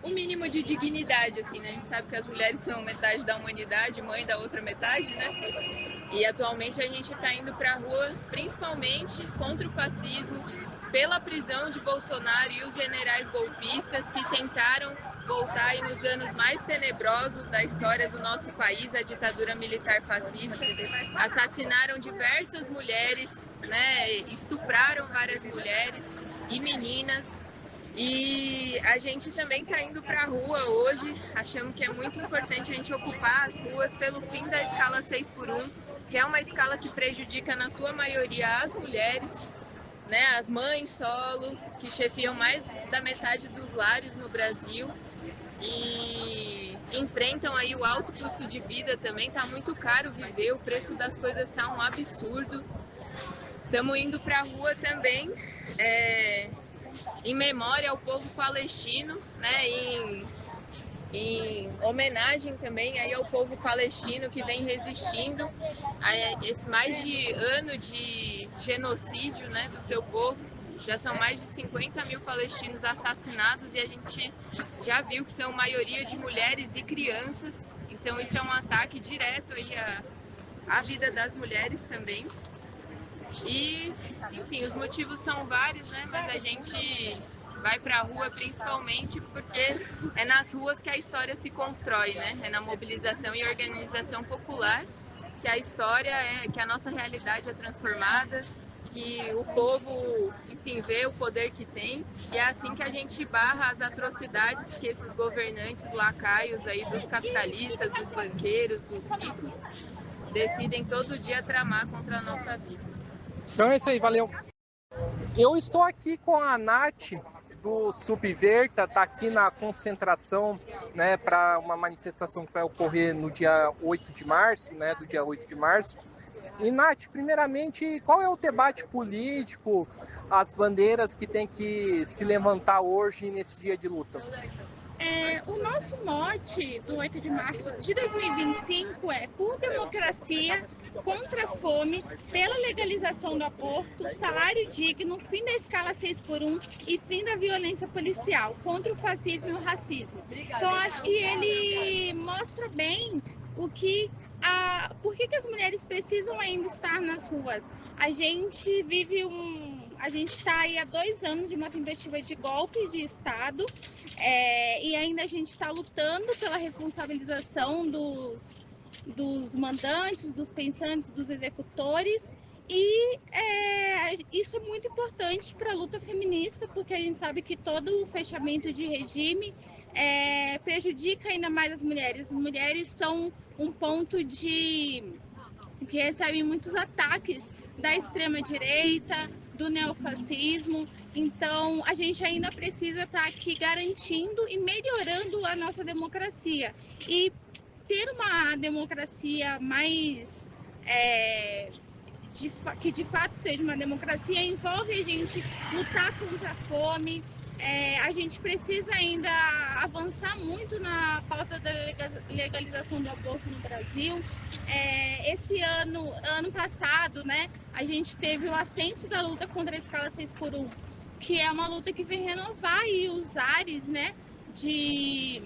um mínimo de dignidade, assim, né? A gente sabe que as mulheres são metade da humanidade, mãe da outra metade, né? E atualmente a gente está indo para a rua principalmente contra o fascismo, pela prisão de Bolsonaro e os generais golpistas que tentaram voltar aí nos anos mais tenebrosos da história do nosso país, a ditadura militar fascista. Assassinaram diversas mulheres, né? Estupraram várias mulheres e meninas. E a gente também está indo para a rua hoje, achamos que é muito importante a gente ocupar as ruas pelo fim da escala 6x1, que é uma escala que prejudica na sua maioria as mulheres, né, as mães solo, que chefiam mais da metade dos lares no Brasil e enfrentam aí o alto custo de vida também, tá muito caro viver, o preço das coisas tá um absurdo. Estamos indo para a rua também, em memória ao povo palestino, né, em homenagem também aí ao povo palestino que vem resistindo a esse mais de ano de genocídio, né, do seu povo. Já são mais de 50 mil palestinos assassinados e a gente já viu que são maioria de mulheres e crianças, então isso é um ataque direto aí à vida das mulheres também. E, enfim, os motivos são vários, né, mas a gente vai para a rua principalmente porque é nas ruas que a história se constrói, né? É na mobilização e organização popular que a história que a nossa realidade é transformada, que o povo, enfim, vê o poder que tem, e é assim que a gente barra as atrocidades que esses governantes lacaios aí dos capitalistas, dos banqueiros, dos ricos, decidem todo dia tramar contra a nossa vida. Então é isso aí, valeu. Eu estou aqui com a Nath do Subverta, tá aqui na concentração, né, para uma manifestação que vai ocorrer no dia 8 de março, né, do dia 8 de março. E, Nath, primeiramente, qual é o debate político, as bandeiras que tem que se levantar hoje nesse dia de luta? O nosso mote do 8 de março de 2025 é por democracia, contra a fome, pela legalização do aborto, salário digno, fim da escala 6x1 e fim da violência policial, contra o fascismo e o racismo. Então, acho que ele mostra bem por que as mulheres precisam ainda estar nas ruas. A gente vive a gente está aí há 2 anos de uma tentativa de golpe de Estado e ainda a gente está lutando pela responsabilização dos mandantes, dos pensantes, dos executores, e isso é muito importante para a luta feminista, porque a gente sabe que todo o fechamento de regime prejudica ainda mais as mulheres. As mulheres são um ponto que recebem muitos ataques da extrema-direita, do neofascismo. Então, a gente ainda precisa estar aqui garantindo e melhorando a nossa democracia. E ter uma democracia mais... que de fato seja uma democracia, envolve a gente lutar contra a fome. A gente precisa ainda avançar muito na pauta da legalização do aborto no Brasil. Esse ano passado, né, a gente teve o ascenso da luta contra a escala 6x1, que é uma luta que vem renovar aí os ares, né, de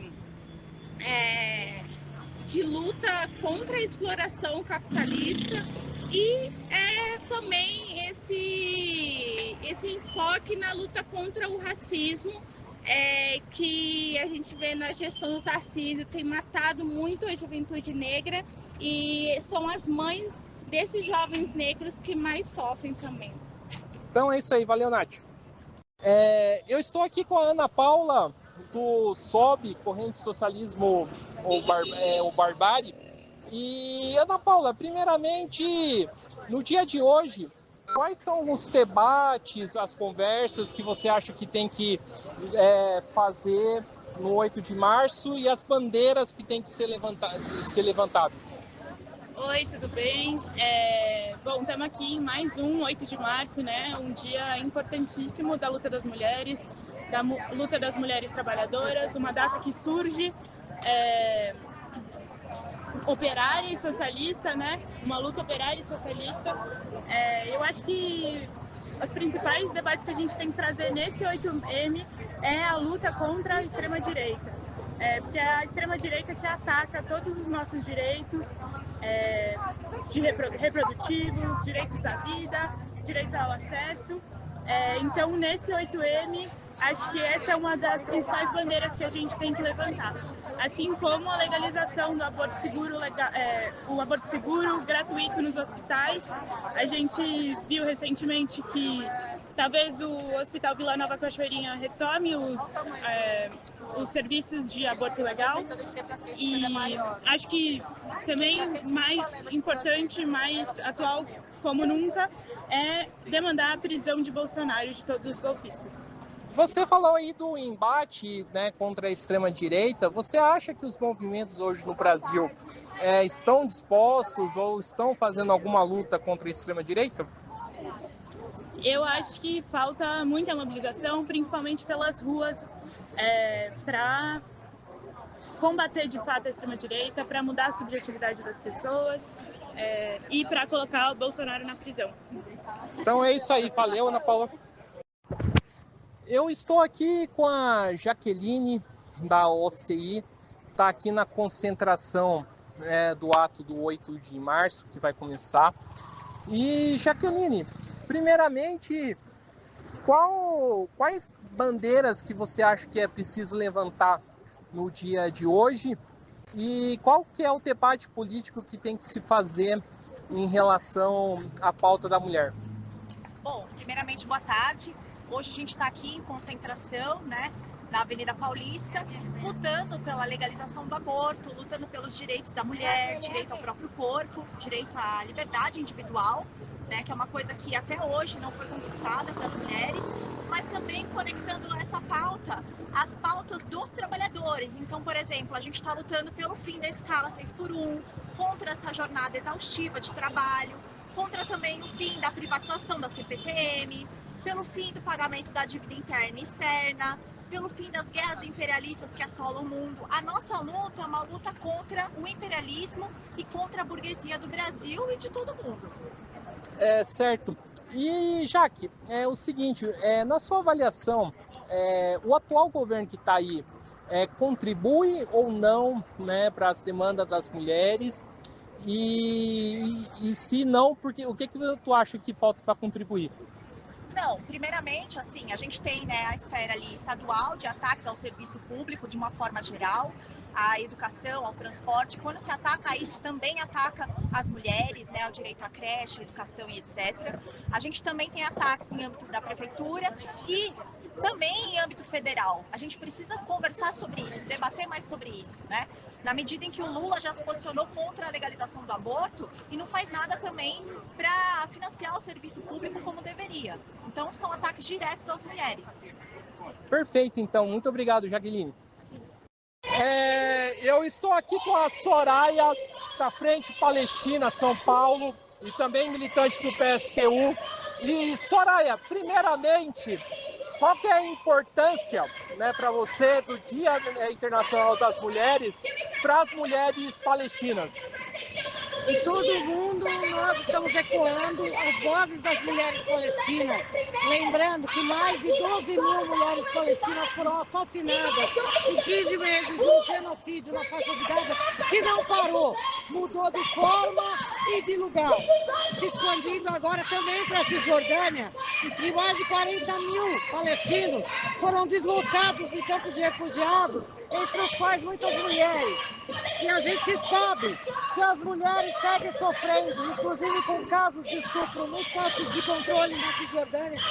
luta contra a exploração capitalista, e também esse enfoque na luta contra o racismo, que a gente vê na gestão do Tarcísio, tem matado muito a juventude negra, e são as mães desses jovens negros que mais sofrem também. Então é isso aí, valeu, Nath. Eu estou aqui com a Ana Paula, do SOB, Corrente Socialismo ou barbárie. E, Ana Paula, primeiramente, no dia de hoje, quais são os debates, as conversas que você acha que tem que fazer no 8 de março e as bandeiras que tem que ser levantadas? Oi, tudo bem? Bom, estamos aqui em mais um 8 de março, né? Um dia importantíssimo da luta das mulheres, da luta das mulheres trabalhadoras, uma data que surge operária e socialista, né? Uma luta operária e socialista. Eu acho que os principais debates que a gente tem que trazer nesse 8M é a luta contra a extrema-direita. Porque é a extrema-direita que ataca todos os nossos direitos reprodutivos, direitos à vida, direitos ao acesso. Então, nesse 8M, acho que essa é uma das principais bandeiras que a gente tem que levantar. Assim como a legalização do aborto seguro, o aborto seguro gratuito nos hospitais. A gente viu recentemente que talvez o Hospital Vila Nova Cachoeirinha retome os serviços de aborto legal. E acho que também mais importante, mais atual como nunca, é demandar a prisão de Bolsonaro e de todos os golpistas. Você falou aí do embate, né, contra a extrema-direita. Você acha que os movimentos hoje no Brasil estão dispostos ou estão fazendo alguma luta contra a extrema-direita? Eu acho que falta muita mobilização, principalmente pelas ruas, para combater de fato a extrema-direita, para mudar a subjetividade das pessoas e para colocar o Bolsonaro na prisão. Então é isso aí, valeu, Ana Paula. Eu estou aqui com a Jaqueline da OCI, está aqui na concentração do ato do 8 de março, que vai começar. E Jaqueline, primeiramente, quais bandeiras que você acha que é preciso levantar no dia de hoje e qual que é o debate político que tem que se fazer em relação à pauta da mulher? Bom, primeiramente, boa tarde. Hoje a gente está aqui em concentração, né, na Avenida Paulista, lutando pela legalização do aborto, lutando pelos direitos da mulher, direito ao próprio corpo, direito à liberdade individual, né, que é uma coisa que até hoje não foi conquistada para as mulheres, mas também conectando essa pauta às pautas dos trabalhadores. Então, por exemplo, a gente está lutando pelo fim da escala 6x1, contra essa jornada exaustiva de trabalho, contra também o fim da privatização da CPTM, pelo fim do pagamento da dívida interna e externa, pelo fim das guerras imperialistas que assolam o mundo. A nossa luta é uma luta contra o imperialismo e contra a burguesia do Brasil e de todo mundo. Certo. E, Jaque, é o seguinte, na sua avaliação, o atual governo que está aí contribui ou não, né, para as demandas das mulheres? E se não, porque, o que tu acha que falta para contribuir? Não, primeiramente, assim, a gente tem, né, a esfera ali estadual de ataques ao serviço público de uma forma geral, à educação, ao transporte. Quando se ataca isso, também ataca as mulheres, né, o direito à creche, educação e etc. A gente também tem ataques em âmbito da prefeitura e também em âmbito federal. A gente precisa conversar sobre isso, debater mais sobre isso, né? Na medida em que o Lula já se posicionou contra a legalização do aborto e não faz nada também para financiar o serviço público como deveria. Então, são ataques diretos às mulheres. Perfeito, então. Muito obrigado, Jaqueline. Eu estou aqui com a Soraya, da Frente Palestina, São Paulo, e também militante do PSTU. E, Soraya, primeiramente, qual que é a importância, né, para você do Dia Internacional das Mulheres para as mulheres palestinas? Em todo o mundo, nós estamos ecoando as vozes das mulheres palestinas. Lembrando que mais de 12 mil mulheres palestinas foram assassinadas em 15 meses de um genocídio na faixa de Gaza que não parou, mudou de forma e de lugar, se expandindo agora também para a Cisjordânia, e mais de 40 mil palestinos foram deslocados de campos de refugiados, entre os quais muitas mulheres. E a gente sabe que as mulheres seguem sofrendo, inclusive com casos de estupro nos postos de controle na Cisjordânia,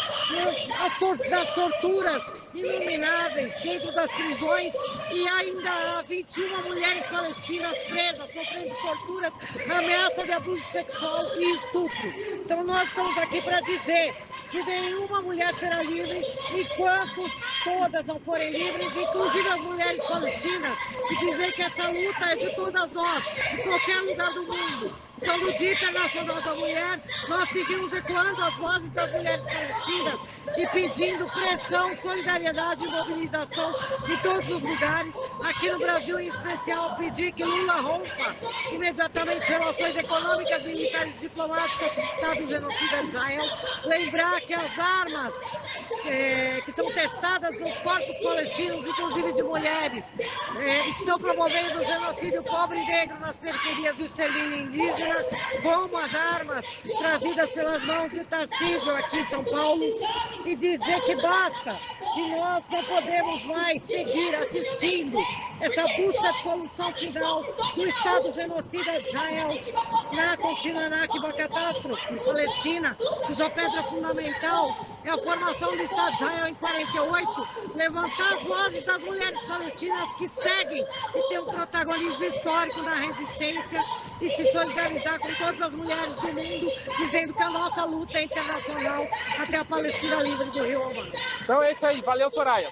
nas torturas inomináveis dentro das prisões, e ainda há 21 mulheres palestinas presas, sofrendo torturas, ameaça de abuso sexual e estupro. Então nós estamos aqui para dizer que nenhuma mulher será livre enquanto todas não forem livres, inclusive as mulheres palestinas, e dizer que essa luta é de todas nós, em qualquer lugar do mundo. Então, no Dia Internacional da Mulher, nós seguimos ecoando as vozes das mulheres palestinas e pedindo pressão, solidariedade e mobilização em todos os lugares. Aqui no Brasil, em especial, pedir que Lula rompa imediatamente relações econômicas, militares e diplomáticas com o Estado genocida de Israel. Lembrar que as armas que são testadas nos corpos palestinos, inclusive de mulheres, estão promovendo o genocídio pobre e negro nas periferias do extermínio indígena, como as armas trazidas pelas mãos de Tarcísio aqui em São Paulo, e dizer que basta, que nós não podemos mais seguir assistindo essa busca de solução final do Estado genocida de Israel na contínua Nakba, catástrofe palestina, cuja pedra fundamental é a formação do Estado de Israel em 48, levantar as vozes das mulheres palestinas que seguem e têm um protagonismo histórico na resistência, e se solidarizar com todas as mulheres do mundo, dizendo que a nossa luta é internacional até a Palestina livre do Rio Omar. Então é isso aí, valeu, Soraya.